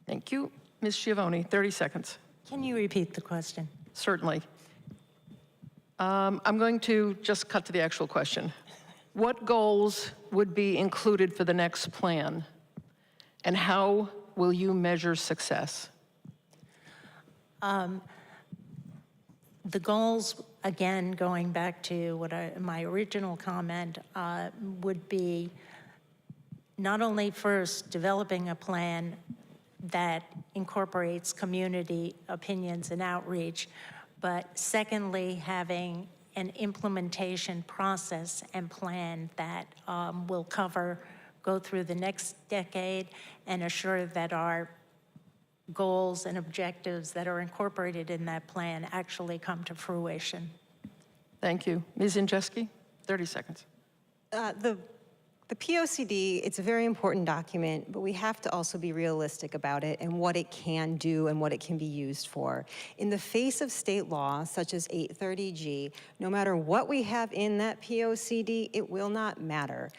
Thank you. Ms. Schiavone, 30 seconds. Can you repeat the question? Certainly. I'm going to just cut to the actual question. What goals would be included for the next plan? And how will you measure success? The goals, again, going back to my original comment, would be not only first developing a plan that incorporates community opinions and outreach, but secondly, having an implementation process and plan that will go through the next decade and assure that our goals and objectives that are incorporated in that plan actually come to fruition. Thank you. Ms. Injeski, 30 seconds. The POCD, it's a very important document, but we have to also be realistic about it and what it can do and what it can be used for. In the face of state law, such as 830G, no matter what we have in that POCD, it will not matter.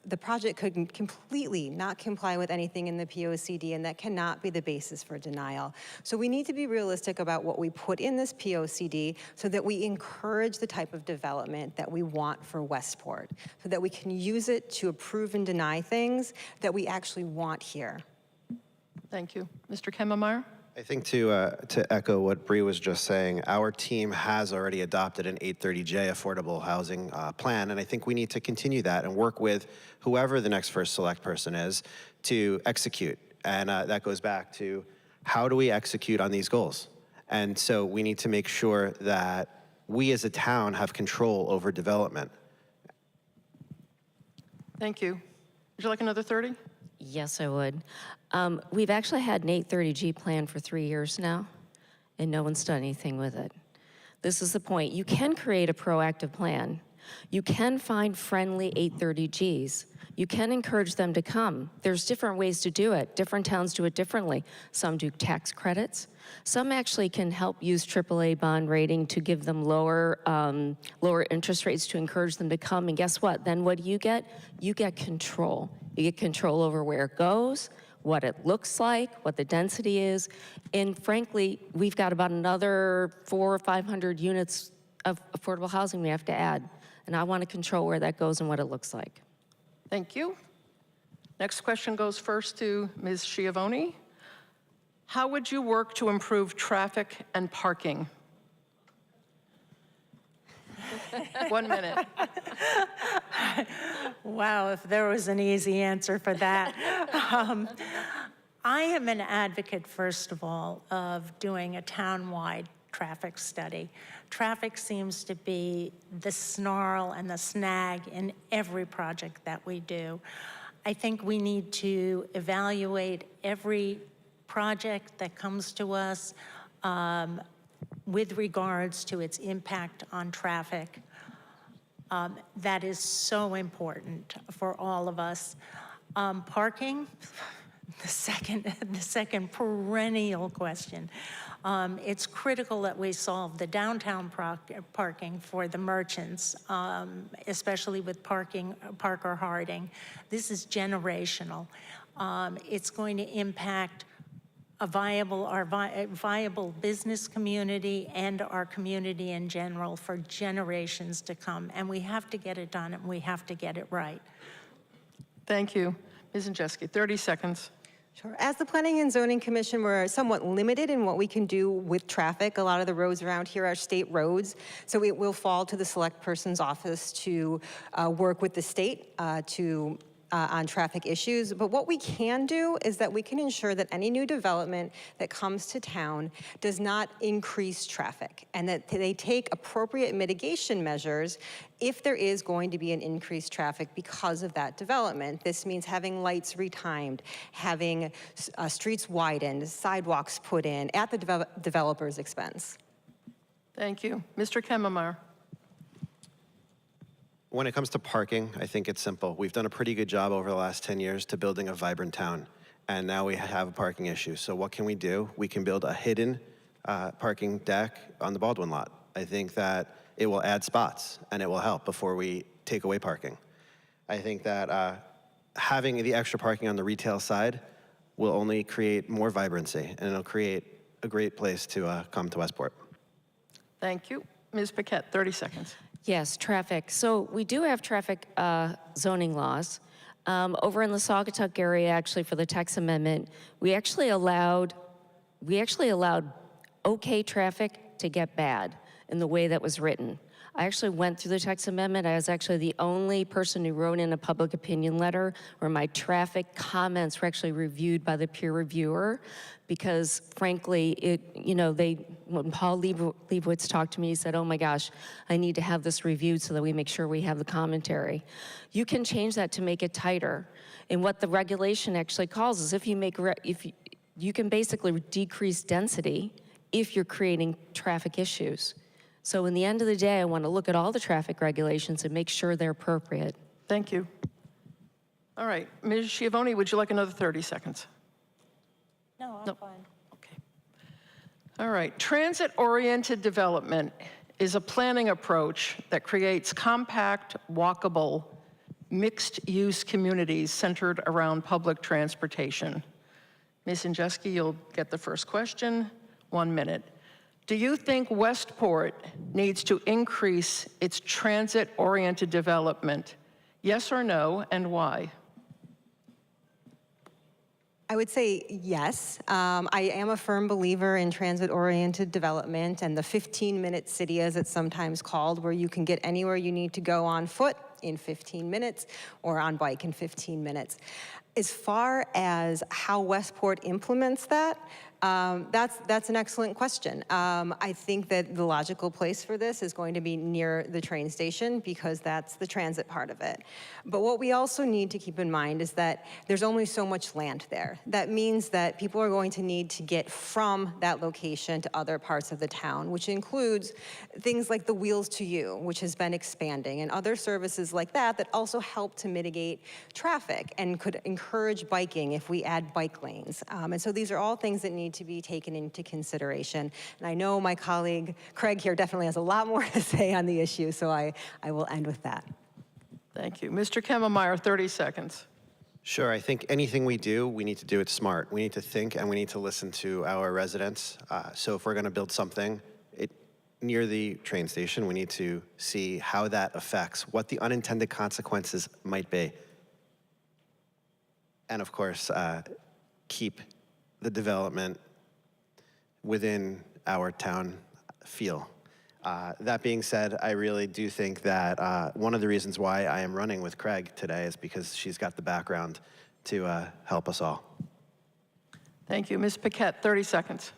The project could completely not comply with anything in the POCD, and that cannot be the basis for denial. So we need to be realistic about what we put in this POCD so that we encourage the type of development that we want for Westport, so that we can use it to approve and deny things that we actually want here. Thank you. Mr. Kemmemeyer? I think to echo what Bree was just saying, our team has already adopted an 830J affordable housing plan, and I think we need to continue that and work with whoever the next First Select person is to execute. And that goes back to how do we execute on these goals? And so we need to make sure that we as a town have control over development. Thank you. Would you like another 30? Yes, I would. We've actually had an 830G plan for 3 years now, and no one's done anything with it. This is the point. You can create a proactive plan. You can find friendly 830Gs. You can encourage them to come. There's different ways to do it. Different towns do it differently. Some do tax credits. Some actually can help use AAA bond rating to give them lower interest rates to encourage them to come. And guess what? Then what do you get? You get control. You get control over where it goes, what it looks like, what the density is. And frankly, we've got about another 400 or 500 units of affordable housing we have to add. And I want to control where that goes and what it looks like. Thank you. Next question goes first to Ms. Schiavone. How would you work to improve traffic and parking? 1 minute. Wow, if there was an easy answer for that. I am an advocate, first of all, of doing a town-wide traffic study. Traffic seems to be the snarl and the snag in every project that we do. I think we need to evaluate every project that comes to us with regards to its impact on traffic. That is so important for all of us. Parking, the second perennial question. It's critical that we solve the downtown parking for the merchants, especially with Parker Harding. This is generational. It's going to impact a viable business community and our community in general for generations to come. And we have to get it done, and we have to get it right. Thank you. Ms. Andrzejewski, 30 seconds. Sure. As the Planning and Zoning Commission, we're somewhat limited in what we can do with traffic. A lot of the roads around here are state roads, so it will fall to the select person's office to work with the state on traffic issues. But what we can do is that we can ensure that any new development that comes to town does not increase traffic, and that they take appropriate mitigation measures if there is going to be an increased traffic because of that development. This means having lights retimed, having streets widened, sidewalks put in at the developer's expense. Thank you. Mr. Kemmermeyer. When it comes to parking, I think it's simple. We've done a pretty good job over the last 10 years to building a vibrant town, and now we have a parking issue. So what can we do? We can build a hidden parking deck on the Baldwin lot. I think that it will add spots, and it will help before we take away parking. I think that having the extra parking on the retail side will only create more vibrancy, and it'll create a great place to come to Westport. Thank you. Ms. Paquette, 30 seconds. Yes, traffic. So we do have traffic zoning laws. Over in the Saugatuck area, actually, for the text amendment, we actually allowed okay traffic to get bad in the way that was written. I actually went through the text amendment. I was actually the only person who wrote in a public opinion letter where my traffic comments were actually reviewed by the peer reviewer, because frankly, when Paul Leibowitz talked to me, he said, oh my gosh, I need to have this reviewed so that we make sure we have the commentary. You can change that to make it tighter. And what the regulation actually calls is you can basically decrease density if you're creating traffic issues. So in the end of the day, I want to look at all the traffic regulations and make sure they're appropriate. Thank you. All right, Ms. Schiavone, would you like another 30 seconds? No, I'm fine. Okay. All right, transit-oriented development is a planning approach that creates compact, walkable, mixed-use communities centered around public transportation. Ms. Andrzejewski, you'll get the first question. 1 minute. Do you think Westport needs to increase its transit-oriented development? Yes or no, and why? I would say yes. I am a firm believer in transit-oriented development and the 15-minute city, as it's sometimes called, where you can get anywhere you need to go on foot in 15 minutes or on bike in 15 minutes. As far as how Westport implements that, that's an excellent question. I think that the logical place for this is going to be near the train station, because that's the transit part of it. But what we also need to keep in mind is that there's only so much land there. That means that people are going to need to get from that location to other parts of the town, which includes things like the Wheels to You, which has been expanding, and other services like that that also help to mitigate traffic and could encourage biking if we add bike lanes. And so these are all things that need to be taken into consideration. And I know my colleague Craig here definitely has a lot more to say on the issue, so I will end with that. Thank you. Mr. Kemmermeyer, 30 seconds. Sure, I think anything we do, we need to do it smart. We need to think, and we need to listen to our residents. So if we're gonna build something near the train station, we need to see how that affects, what the unintended consequences might be. And of course, keep the development within our town feel. That being said, I really do think that one of the reasons why I am running with Craig today is because she's got the background to help us all. Thank you. Ms. Paquette, 30 seconds.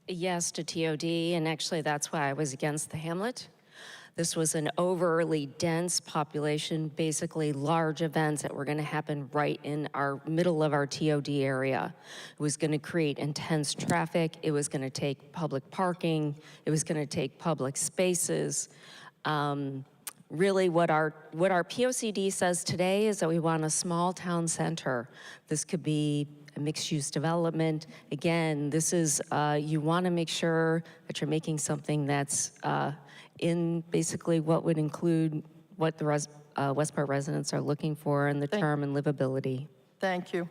Yes to TOD, and actually that's why I was against the hamlet. This was an overly dense population, basically large events that were going to happen right in our middle of our TOD area. It was going to create intense traffic. It was going to take public parking. It was going to take public spaces. Really what our POCD says today is that we want a small town center. This could be a mixed-use development. Again, this is, you want to make sure that you're making something that's in basically what would include what the Westport residents are looking for in the term and livability. Thank you.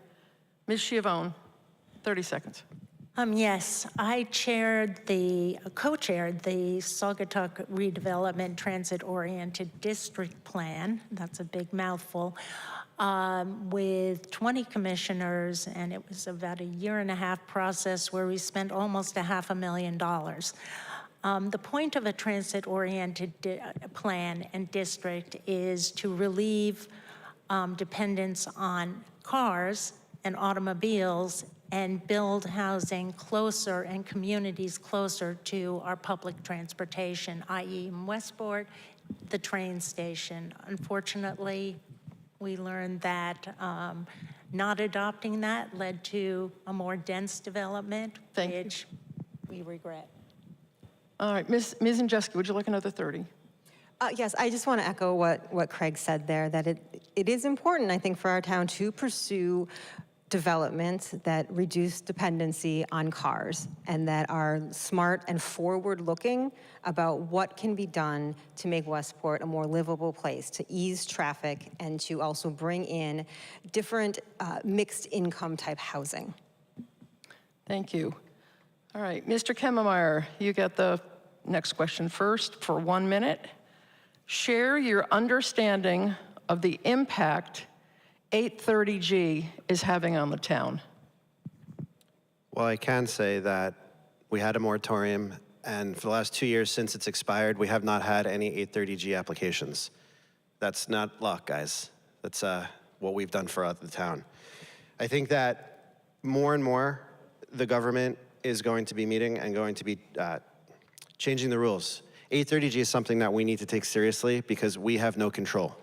Ms. Schiavone, 30 seconds. Yes, I co-chaired the Saugatuck Redevelopment Transit-Oriented District Plan, that's a big mouthful, with 20 commissioners, and it was about a 1.5-year process where we spent almost $500,000. The point of a transit-oriented plan and district is to relieve dependence on cars and automobiles and build housing closer and communities closer to our public transportation, i.e. in Westport, the train station. Unfortunately, we learned that not adopting that led to a more dense development, which we regret. All right, Ms. Injeski, would you like another 30? Yes, I just want to echo what Craig said there, that it is important, I think, for our town to pursue developments that reduce dependency on cars and that are smart and forward-looking about what can be done to make Westport a more livable place, to ease traffic and to also bring in different mixed income type housing. Thank you. All right, Mr. Kemmemeyer, you get the next question first for 1 minute. Share your understanding of the impact 830G is having on the town. Well, I can say that we had a moratorium, and for the last 2 years since it's expired, we have not had any 830G applications. That's not luck, guys. That's what we've done for the town. I think that more and more, the government is going to be meeting and going to be changing the rules. 830G is something that we need to take seriously because we have no control.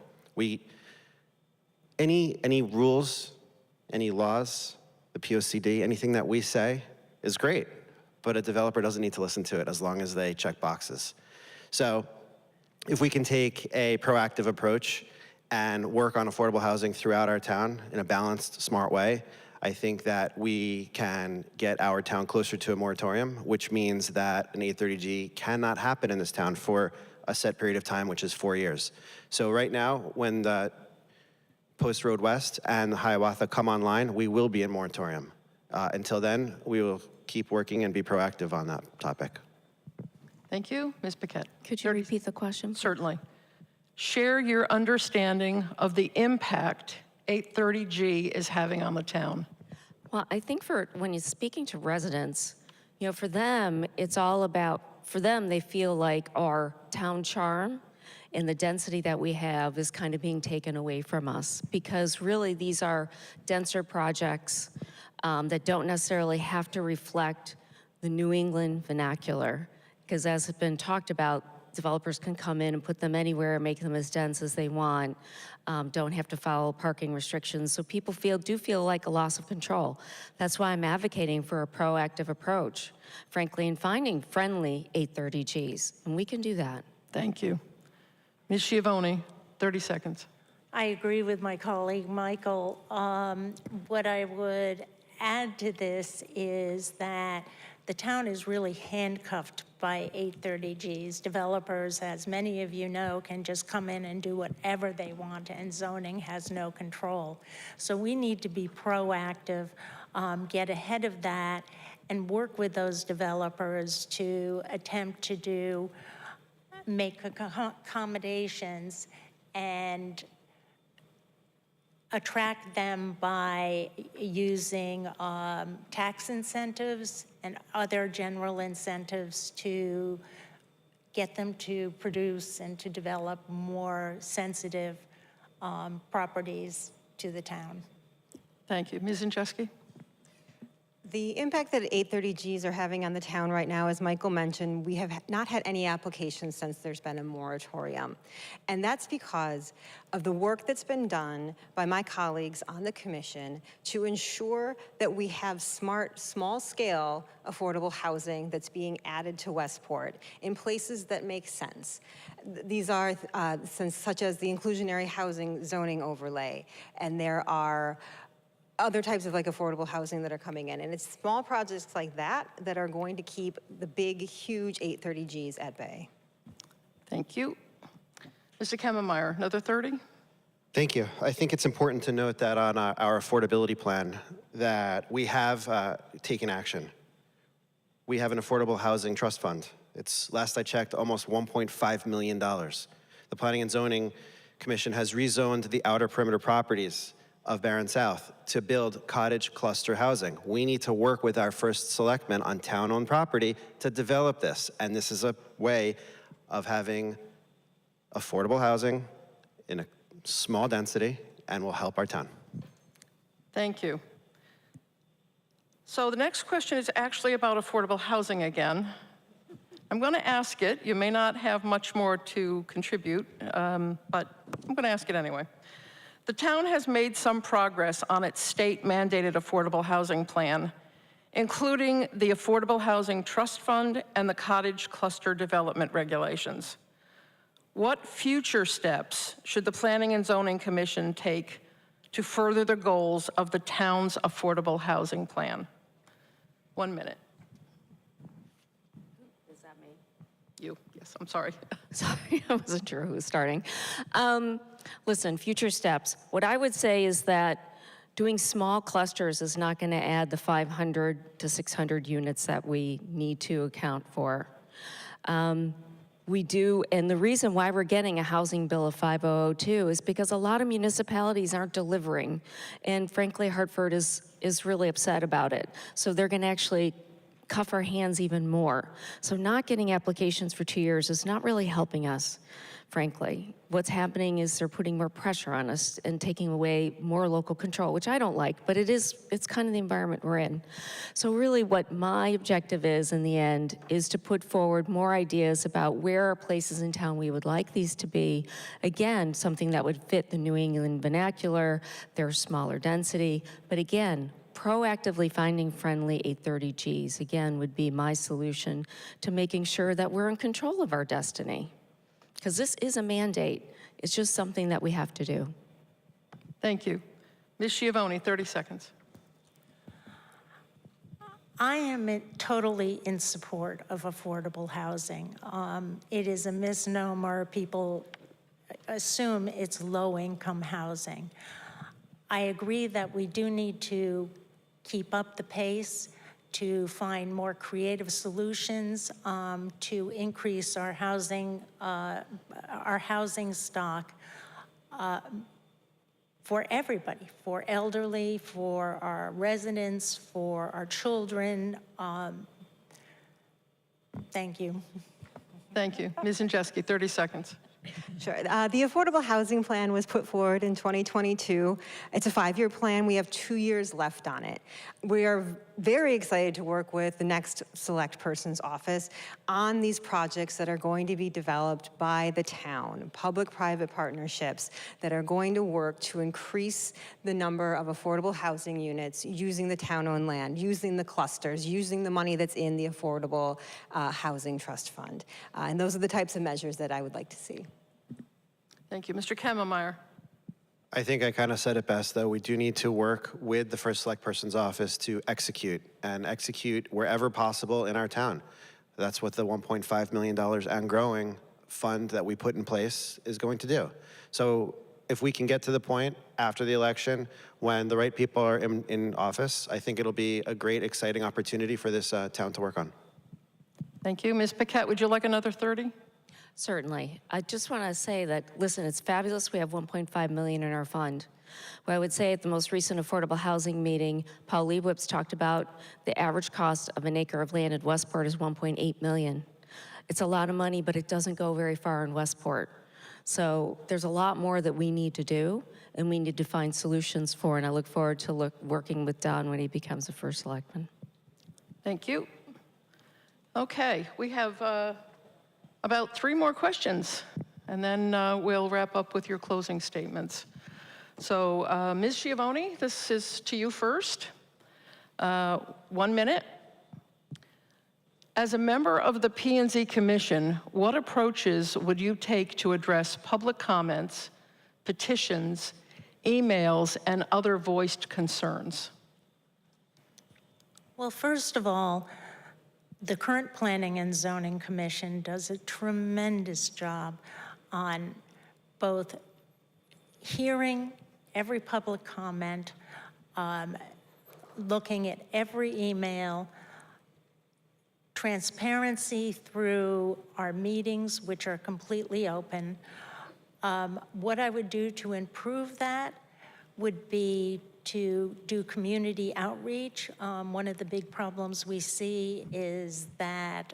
Any rules, any laws, the POCD, anything that we say is great, but a developer doesn't need to listen to it as long as they check boxes. So if we can take a proactive approach and work on affordable housing throughout our town in a balanced, smart way, I think that we can get our town closer to a moratorium, which means that an 830G cannot happen in this town for a set period of time, which is 4 years. So right now, when the Post Road West and the Hiawatha come online, we will be in moratorium. Until then, we will keep working and be proactive on that topic. Thank you. Ms. Paquette. Could you repeat the question? Certainly. Share your understanding of the impact 830G is having on the town. Well, I think when you're speaking to residents, you know, for them, it's all about, for them, they feel like our town charm and the density that we have is kind of being taken away from us, because really these are denser projects that don't necessarily have to reflect the New England vernacular, because as has been talked about, developers can come in and put them anywhere, make them as dense as they want, don't have to follow parking restrictions, so people do feel like a loss of control. That's why I'm advocating for a proactive approach, frankly, in finding friendly 830Gs, and we can do that. Thank you. Ms. Schiavone, 30 seconds. I agree with my colleague, Michael. What I would add to this is that the town is really handcuffed by 830Gs. Developers, as many of you know, can just come in and do whatever they want, and zoning has no control. So we need to be proactive, get ahead of that, and work with those developers to attempt to make accommodations and attract them by using tax incentives and other general incentives to get them to produce and to develop more sensitive properties to the town. Thank you. Ms. Injeski? The impact that 830Gs are having on the town right now, as Michael mentioned, we have not had any applications since there's been a moratorium. And that's because of the work that's been done by my colleagues on the commission to ensure that we have smart, small-scale affordable housing that's being added to Westport in places that make sense. These are such as the inclusionary housing zoning overlay, and there are other types of affordable housing that are coming in. And it's small projects like that that are going to keep the big, huge 830Gs at bay. Thank you. Mr. Kemmemeyer, another 30? Thank you. I think it's important to note that on our affordability plan that we have taken action. we have an affordable housing trust fund. It's, last I checked, almost $1.5 million. The Planning and Zoning Commission has rezoned the outer perimeter properties of Barron South to build cottage cluster housing. We need to work with our First Selectman on town-owned property to develop this. And this is a way of having affordable housing in a small density and will help our town. Thank you. So the next question is actually about affordable housing again. I'm going to ask it. You may not have much more to contribute, but I'm going to ask it anyway. The town has made some progress on its state-mandated affordable housing plan, including the Affordable Housing Trust Fund and the Cottage Cluster Development Regulations. What future steps should the Planning and Zoning Commission take to further the goals of the town's affordable housing plan? 1 minute. Is that me? You, yes, I'm sorry. Sorry, I wasn't sure who was starting. Listen, future steps. What I would say is that doing small clusters is not going to add the 500 to 600 units that we need to account for. We do, and the reason why we're getting a housing bill of 5002 is because a lot of municipalities aren't delivering, and frankly, Hartford is really upset about it. So they're going to actually cuff our hands even more. So not getting applications for 2 years is not really helping us, frankly. What's happening is they're putting more pressure on us and taking away more local control, which I don't like, but it's kind of the environment we're in. So really what my objective is in the end is to put forward more ideas about where are places in town we would like these to be. Again, something that would fit the New England vernacular, their smaller density, but again, proactively finding friendly 830Gs, again, would be my solution to making sure that we're in control of our destiny. Because this is a mandate. It's just something that we have to do. Thank you. Ms. Schiavone, 30 seconds. I am totally in support of affordable housing. It is a misnomer. People assume it's low-income housing. I agree that we do need to keep up the pace, to find more creative solutions, to increase our housing stock for everybody, for elderly, for our residents, for our children. Thank you. Thank you. Ms. Injeski, 30 seconds. Sure. The Affordable Housing Plan was put forward in 2022. It's a 5-year plan. We have 2 years left on it. We are very excited to work with the next select person's office on these projects that are going to be developed by the town, public-private partnerships that are going to work to increase the number of affordable housing units using the town-owned land, using the clusters, using the money that's in the Affordable Housing Trust Fund. And those are the types of measures that I would like to see. Thank you. Mr. Kammermeyer. I think I kind of said it best, though. We do need to work with the First Select Person's office to execute wherever possible in our town. That's what the $1.5 million and growing fund that we put in place is going to do. So if we can get to the point after the election when the right people are in office, I think it'll be a great, exciting opportunity for this town to work on. Thank you. Ms. Paquette, would you like another 30? Certainly. I just want to say that, listen, it's fabulous we have $1.5 million in our fund. What I would say at the most recent affordable housing meeting, Paul Liebwitz talked about the average cost of an acre of land in Westport is $1.8 million. It's a lot of money, but it doesn't go very far in Westport. So there's a lot more that we need to do, and we need to find solutions for, and I look forward to working with Don when he becomes a First Selectman. Thank you. Okay, we have about 3 more questions, and then we'll wrap up with your closing statements. So, Ms. Schiavone, this is to you first. 1 minute. As a member of the P&Z Commission, what approaches would you take to address public comments, petitions, emails, and other voiced concerns? Well, first of all, the current Planning and Zoning Commission does a tremendous job on both hearing every public comment, looking at every email, transparency through our meetings, which are completely open. What I would do to improve that would be to do community outreach. One of the big problems we see is that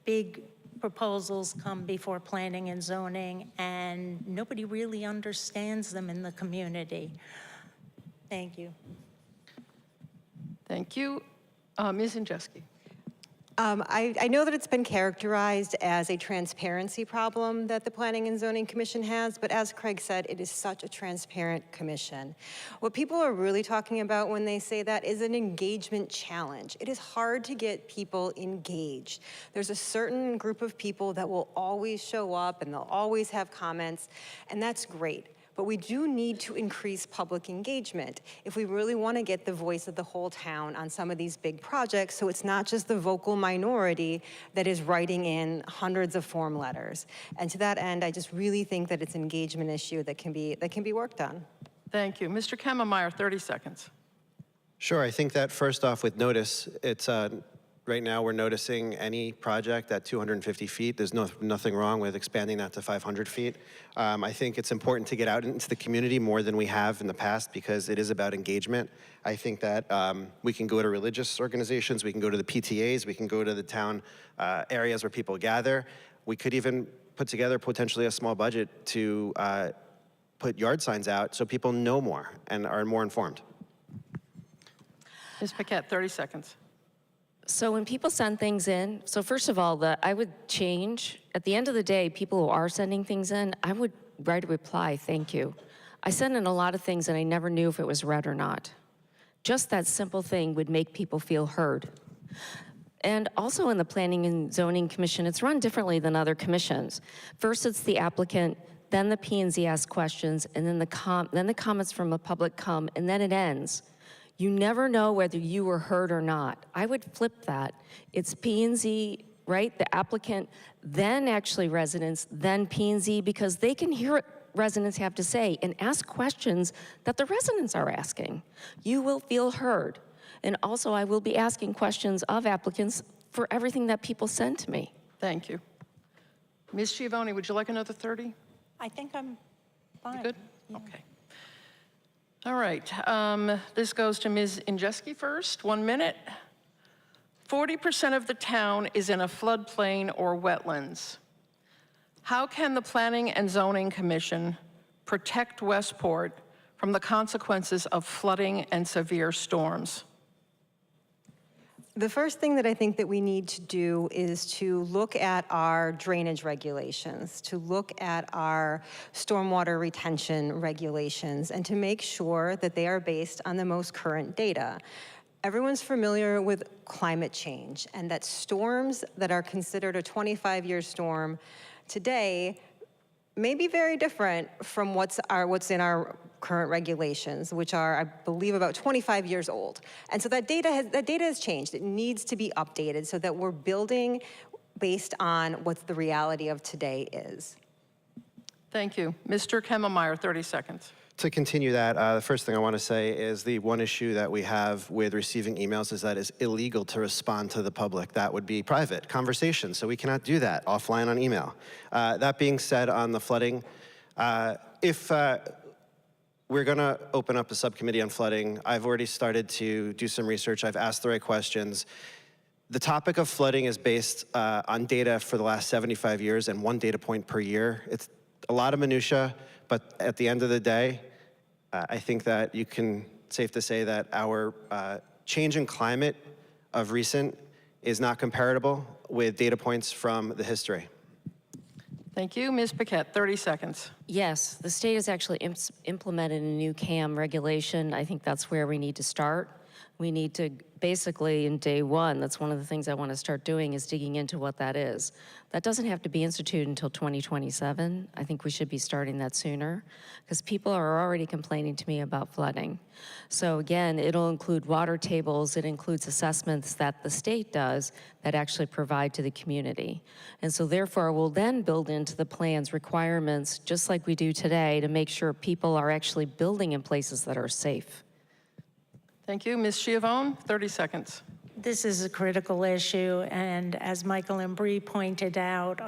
big proposals come before planning and zoning, and nobody really understands them in the community. Thank you. Thank you. Ms. Injeski. I know that it's been characterized as a transparency problem that the Planning and Zoning Commission has, but as Craig said, it is such a transparent commission. What people are really talking about when they say that is an engagement challenge. It is hard to get people engaged. There's a certain group of people that will always show up and they'll always have comments, and that's great. But we do need to increase public engagement if we really want to get the voice of the whole town on some of these big projects, so it's not just the vocal minority that is writing in hundreds of form letters. And to that end, I just really think that it's an engagement issue that can be worked on. Thank you. Mr. Kemmermeyer, 30 seconds. Sure, I think that first off with notice, it's right now we're noticing any project at 250 feet. There's nothing wrong with expanding that to 500 feet. I think it's important to get out into the community more than we have in the past because it is about engagement. I think that we can go to religious organizations, we can go to the PTAs, we can go to the town areas where people gather. We could even put together potentially a small budget to put yard signs out so people know more and are more informed. Ms. Paquette, 30 seconds. So when people send things in, so first of all, I would change, at the end of the day, people who are sending things in, I would write a reply, thank you. I send in a lot of things and I never knew if it was read or not. Just that simple thing would make people feel heard. And also in the Planning and Zoning Commission, it's run differently than other commissions. First it's the applicant, then the P&Z asks questions, and then the comments from the public come, and then it ends. You never know whether you were heard or not. I would flip that. It's P&Z, right? The applicant, then actually residents, then P&Z, because they can hear what residents have to say and ask questions that the residents are asking. You will feel heard. And also, I will be asking questions of applicants for everything that people send to me. Thank you. Ms. Schiavone, would you like another 30? I think I'm fine. You good? Yeah. Okay. All right, this goes to Ms. Injeski first, 1 minute. 40% of the town is in a floodplain or wetlands. How can the Planning and Zoning Commission protect Westport from the consequences of flooding and severe storms? The first thing that I think that we need to do is to look at our drainage regulations, to look at our stormwater retention regulations, and to make sure that they are based on the most current data. Everyone's familiar with climate change, and that storms that are considered a 25-year storm today may be very different from what's in our current regulations, which are, I believe, about 25 years old. And so that data has changed. It needs to be updated so that we're building based on what the reality of today is. Thank you. Mr. Kemmermeyer, 30 seconds. To continue that, the first thing I want to say is the one issue that we have with receiving emails is that it's illegal to respond to the public. That would be private conversation, so we cannot do that offline on email. That being said, on the flooding, if we're going to open up a subcommittee on flooding, I've already started to do some research. I've asked the right questions. The topic of flooding is based on data for the last 75 years and one data point per year. It's a lot of minutia, but at the end of the day, I think that you can safe to say that our change in climate of recent is not comparable with data points from the history. Thank you. Ms. Paquette, 30 seconds. Yes, the state has actually implemented a new CAM regulation. I think that's where we need to start. We need to basically, in day one, that's one of the things I want to start doing is digging into what that is. That doesn't have to be instituted until 2027. I think we should be starting that sooner because people are already complaining to me about flooding. So again, it'll include water tables, it includes assessments that the state does that actually provide to the community. And so therefore, we'll then build into the plans requirements, just like we do today, to make sure people are actually building in places that are safe. Thank you. Ms. Schiavone, 30 seconds. This is a critical issue, and as Michael and Bree pointed out,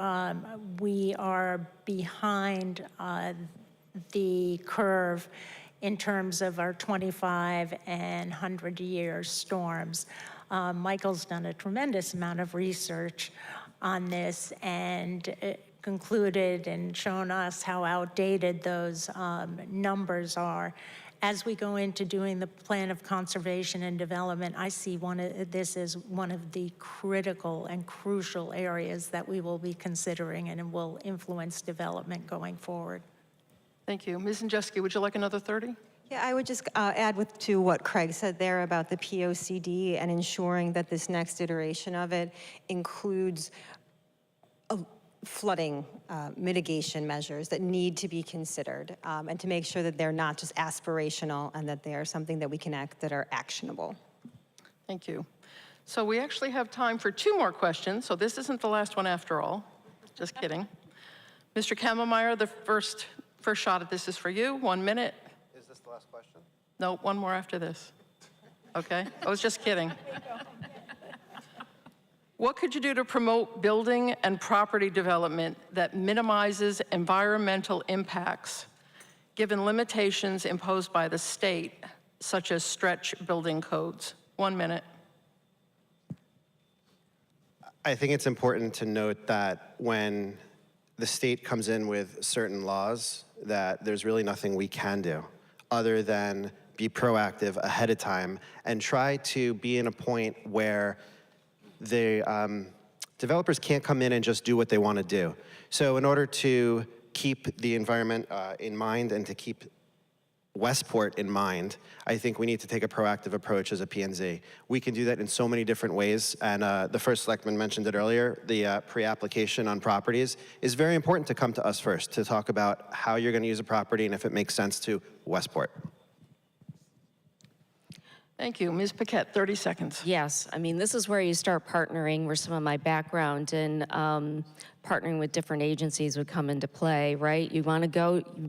we are behind the curve in terms of our 25 and 100-year storms. Michael's done a tremendous amount of research on this and concluded and shown us how outdated those numbers are. As we go into doing the plan of conservation and development, I see this as one of the critical and crucial areas that we will be considering and will influence development going forward. Thank you. Ms. Injeski, would you like another 30? Yeah, I would just add to what Craig said there about the POCD and ensuring that this next iteration of it includes flooding mitigation measures that need to be considered, and to make sure that they're not just aspirational and that they are something that we can act that are actionable. Thank you. So we actually have time for 2 more questions, so this isn't the last one after all. Just kidding. Mr. Kammermeyer, the first shot at this is for you. 1 minute. Is this the last question? No, one more after this. Okay? I was just kidding. What could you do to promote building and property development that minimizes environmental impacts, given limitations imposed by the state, such as stretch building codes? 1 minute. I think it's important to note that when the state comes in with certain laws, that there's really nothing we can do other than be proactive ahead of time and try to be in a point where the developers can't come in and just do what they want to do. So in order to keep the environment in mind and to keep Westport in mind, I think we need to take a proactive approach as a P&Z. We can do that in so many different ways, and the First Selectman mentioned it earlier, the pre-application on properties is very important to come to us first to talk about how you're going to use a property and if it makes sense to Westport. Thank you. Ms. Paquette, 30 seconds. Yes, I mean, this is where you start partnering, where some of my background in partnering with different agencies would come into play, right? You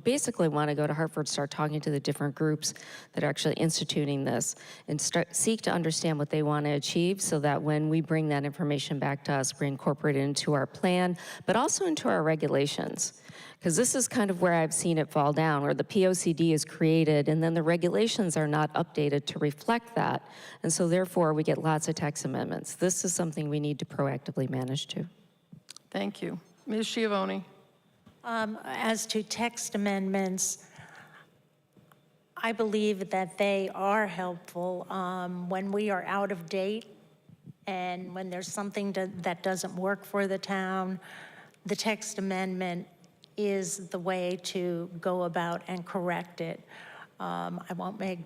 basically want to go to Hartford, start talking to the different groups that are actually instituting this, and seek to understand what they want to achieve so that when we bring that information back to us, we incorporate it into our plan, but also into our regulations. Because this is kind of where I've seen it fall down, where the POCD is created and then the regulations are not updated to reflect that. And so therefore, we get lots of text amendments. This is something we need to proactively manage too. Thank you. Ms. Schiavone. As to text amendments, I believe that they are helpful when we are out of date and when there's something that doesn't work for the town. The text amendment is the way to go about and correct it. I won't make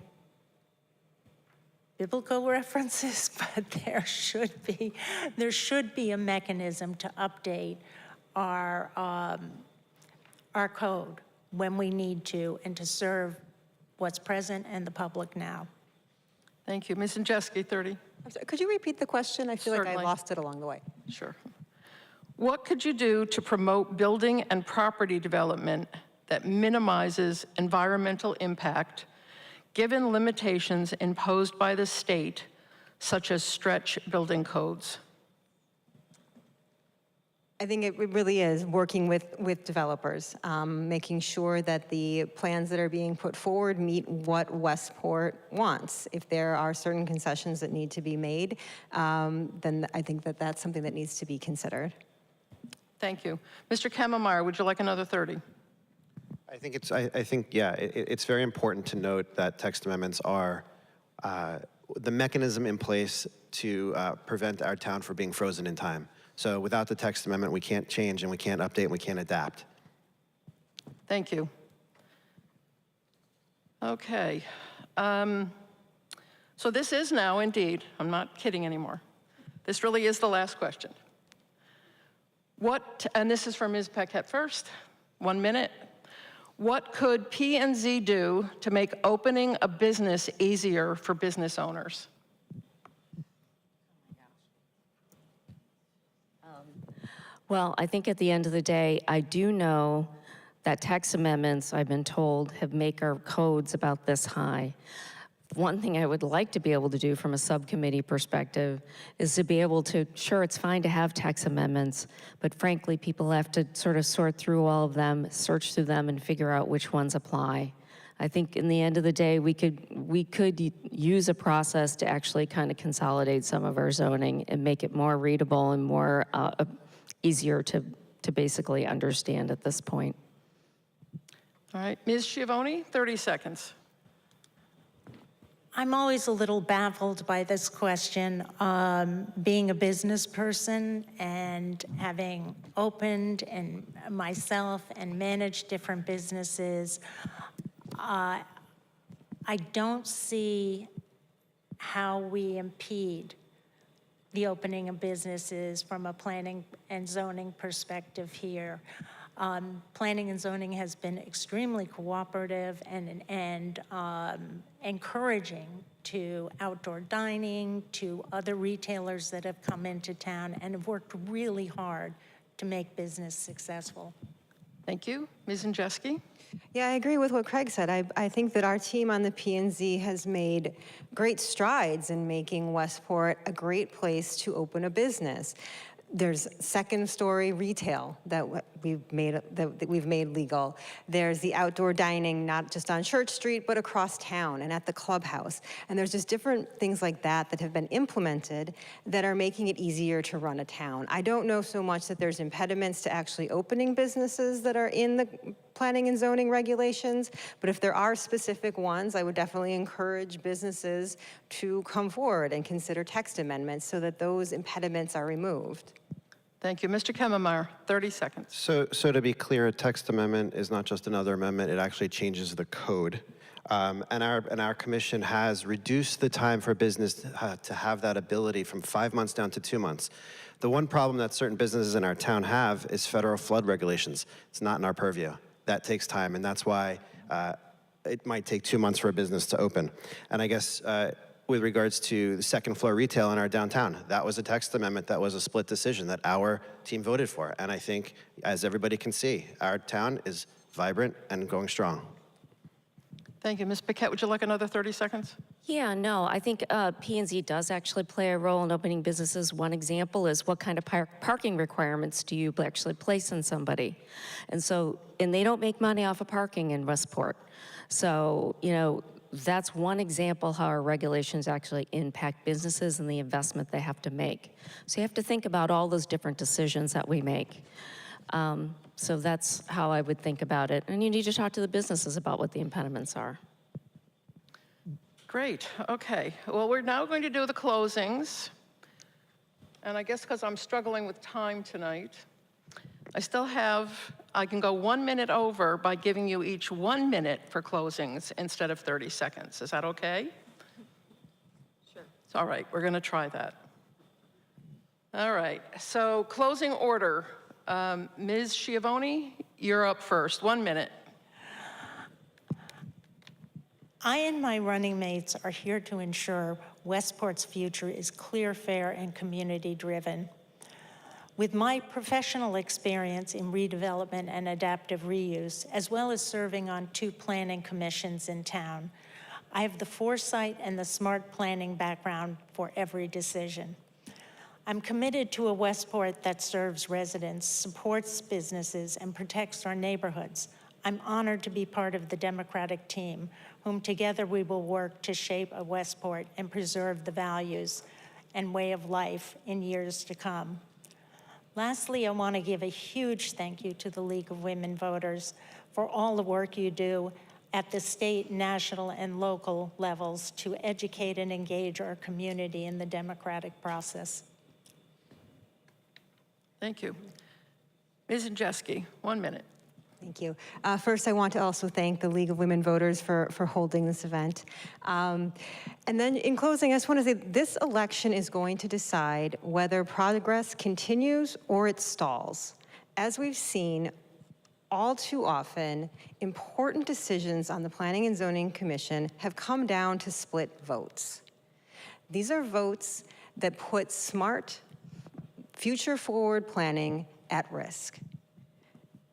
biblical references, but there should be a mechanism to update our code when we need to and to serve what's present and the public now. Thank you. Ms. Injeski, 30. I'm sorry, could you repeat the question? I feel like I Certainly. lost it along the way. Sure. What could you do to promote building and property development that minimizes environmental impact, given limitations imposed by the state, such as stretch building codes? I think it really is working with developers, making sure that the plans that are being put forward meet what Westport wants. If there are certain concessions that need to be made, then I think that that's something that needs to be considered. Thank you. Mr. Kammermeyer, would you like another 30? I think it's very important to note that text amendments are the mechanism in place to prevent our town from being frozen in time. So without the text amendment, we can't change and we can't update and we can't adapt. Thank you. Okay. So this is now indeed, I'm not kidding anymore. This really is the last question. And this is for Ms. Paquette first, 1 minute. What could P&Z do to make opening a business easier for business owners? Well, I think at the end of the day, I do know that text amendments, I've been told, have make our codes about this high. one thing I would like to be able to do from a subcommittee perspective is to be able to, sure, it's fine to have text amendments, but frankly, people have to sort of sort through all of them, search through them, and figure out which ones apply. I think in the end of the day, we could use a process to actually kind of consolidate some of our zoning and make it more readable and more easier to basically understand at this point. All right, Ms. Schiavone, 30 seconds. I'm always a little baffled by this question. Being a business person and having opened and myself and managed different businesses, I don't see how we impede the opening of businesses from a planning and zoning perspective here. Planning and zoning has been extremely cooperative and encouraging to outdoor dining, to other retailers that have come into town and have worked really hard to make business successful. Thank you. Ms. Injeski? Yeah, I agree with what Craig said. I think that our team on the P&Z has made great strides in making Westport a great place to open a business. There's second-story retail that we've made legal. There's the outdoor dining, not just on Church Street, but across town and at the clubhouse. And there's just different things like that that have been implemented that are making it easier to run a town. I don't know so much that there's impediments to actually opening businesses that are in the planning and zoning regulations, but if there are specific ones, I would definitely encourage businesses to come forward and consider text amendments so that those impediments are removed. Thank you. Mr. Kemmemeyer, 30 seconds. So to be clear, a text amendment is not just another amendment, it actually changes the code. And our commission has reduced the time for business to have that ability from 5 months down to 2 months. The one problem that certain businesses in our town have is federal flood regulations. It's not in our purview. That takes time, and that's why it might take 2 months for a business to open. And I guess with regards to the second floor retail in our downtown, that was a text amendment that was a split decision that our team voted for. And I think, as everybody can see, our town is vibrant and going strong. Thank you. Ms. Paquette, would you like another 30 seconds? Yeah, no, I think P&Z does actually play a role in opening businesses. One example is what kind of parking requirements do you actually place on somebody? And they don't make money off of parking in Westport. So, you know, that's one example how our regulations actually impact businesses and the investment they have to make. So you have to think about all those different decisions that we make. So that's how I would think about it. And you need to talk to the businesses about what the impediments are. Great. Okay. Well, we're now going to do the closings. And I guess because I'm struggling with time tonight, I can go 1 minute over by giving you each 1 minute for closings instead of 30 seconds. Is that okay? Sure. All right. We're going to try that. All right. So closing order. Ms. Schiavone, you're up first. 1 minute. I and my running mates are here to ensure Westport's future is clear, fair, and community-driven. With my professional experience in redevelopment and adaptive reuse, as well as serving on 2 planning commissions in town, I have the foresight and the smart planning background for every decision. I'm committed to a Westport that serves residents, supports businesses, and protects our neighborhoods. I'm honored to be part of the Democratic team, whom together we will work to shape a Westport and preserve the values and way of life in years to come. Lastly, I want to give a huge thank you to the League of Women Voters for all the work you do at the state, national, and local levels to educate and engage our community in the democratic process. Thank you. Ms. Injeski, 1 minute. Thank you. First, I want to also thank the League of Women Voters for holding this event. And then in closing, I just want to say this election is going to decide whether progress continues or it stalls. As we've seen all too often, important decisions on the Planning and Zoning Commission have come down to split votes. These are votes that put smart, future-forward planning at risk.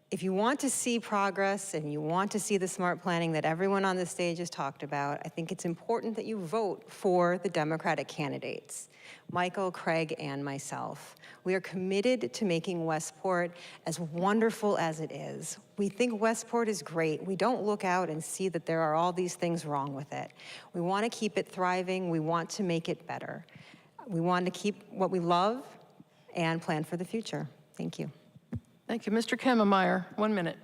If you want to see progress and you want to see the smart planning that everyone on this stage has talked about, I think it's important that you vote for the Democratic candidates, Michael, Craig, and myself. We are committed to making Westport as wonderful as it is. We think Westport is great. We don't look out and see that there are all these things wrong with it. We want to keep it thriving. We want to make it better. We want to keep what we love and plan for the future. Thank you. Thank you. Mr. Kammermeyer, 1 minute.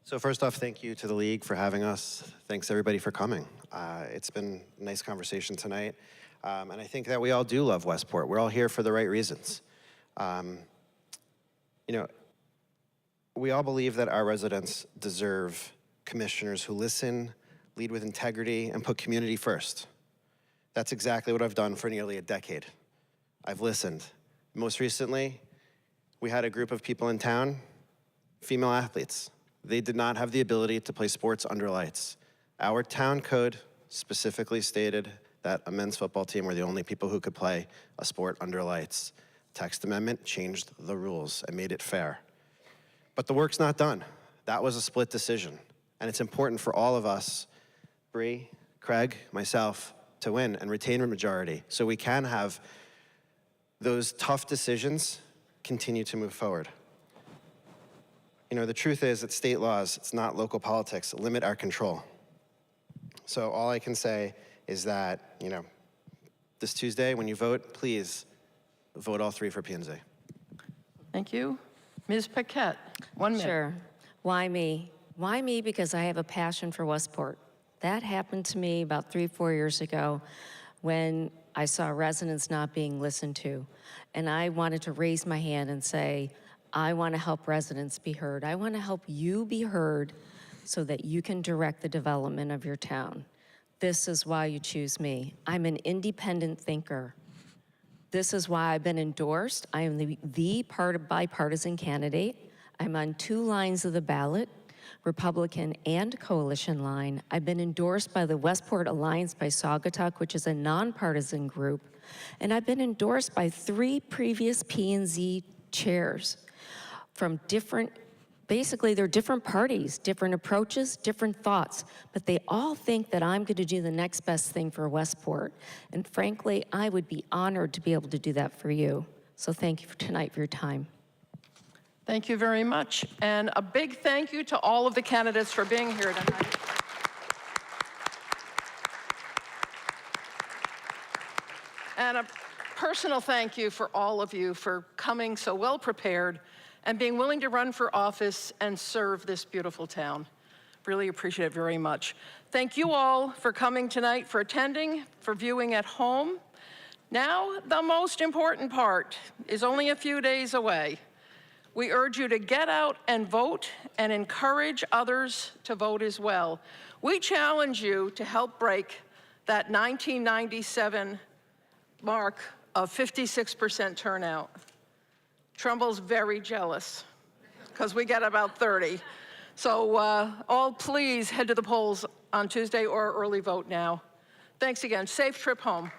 So first off, thank you to the league for having us. Thanks everybody for coming. It's been a nice conversation tonight. And I think that we all do love Westport. We're all here for the right reasons. You know, we all believe that our residents deserve commissioners who listen, lead with integrity, and put community first. That's exactly what I've done for nearly a decade. I've listened. Most recently, we had a group of people in town, female athletes. They did not have the ability to play sports under lights. Our town code specifically stated that a men's football team were the only people who could play a sport under lights. Text amendment changed the rules and made it fair. But the work's not done. That was a split decision. And it's important for all of us, Bree, Craig, myself, to win and retain a majority so we can have those tough decisions continue to move forward. You know, the truth is that state laws, it's not local politics, limit our control. So all I can say is that, you know, this Tuesday when you vote, please vote all 3 for P&Z. Thank you. Ms. Paquette, 1 minute. Sure. Why me? Why me? Because I have a passion for Westport. That happened to me about 3-4 years ago when I saw residents not being listened to. And I wanted to raise my hand and say, I want to help residents be heard. I want to help you be heard so that you can direct the development of your town. This is why you choose me. I'm an independent thinker. This is why I've been endorsed. I am the bipartisan candidate. I'm on 2 lines of the ballot, Republican and coalition line. I've been endorsed by the Westport Alliance by Saugatuck, which is a nonpartisan group. And I've been endorsed by 3 previous P&Z chairs from different, basically they're different parties, different approaches, different thoughts, but they all think that I'm going to do the next best thing for Westport. And frankly, I would be honored to be able to do that for you. So thank you for tonight for your time. Thank you very much. And a big thank you to all of the candidates for being here tonight. And a personal thank you for all of you for coming so well prepared and being willing to run for office and serve this beautiful town. Really appreciate it very much. Thank you all for coming tonight, for attending, for viewing at home. Now, the most important part is only a few days away. We urge you to get out and vote and encourage others to vote as well. We challenge you to help break that 1997 mark of 56% turnout. Trumbull's very jealous because we get about 30. So all please head to the polls on Tuesday or early vote now. Thanks again. Safe trip home.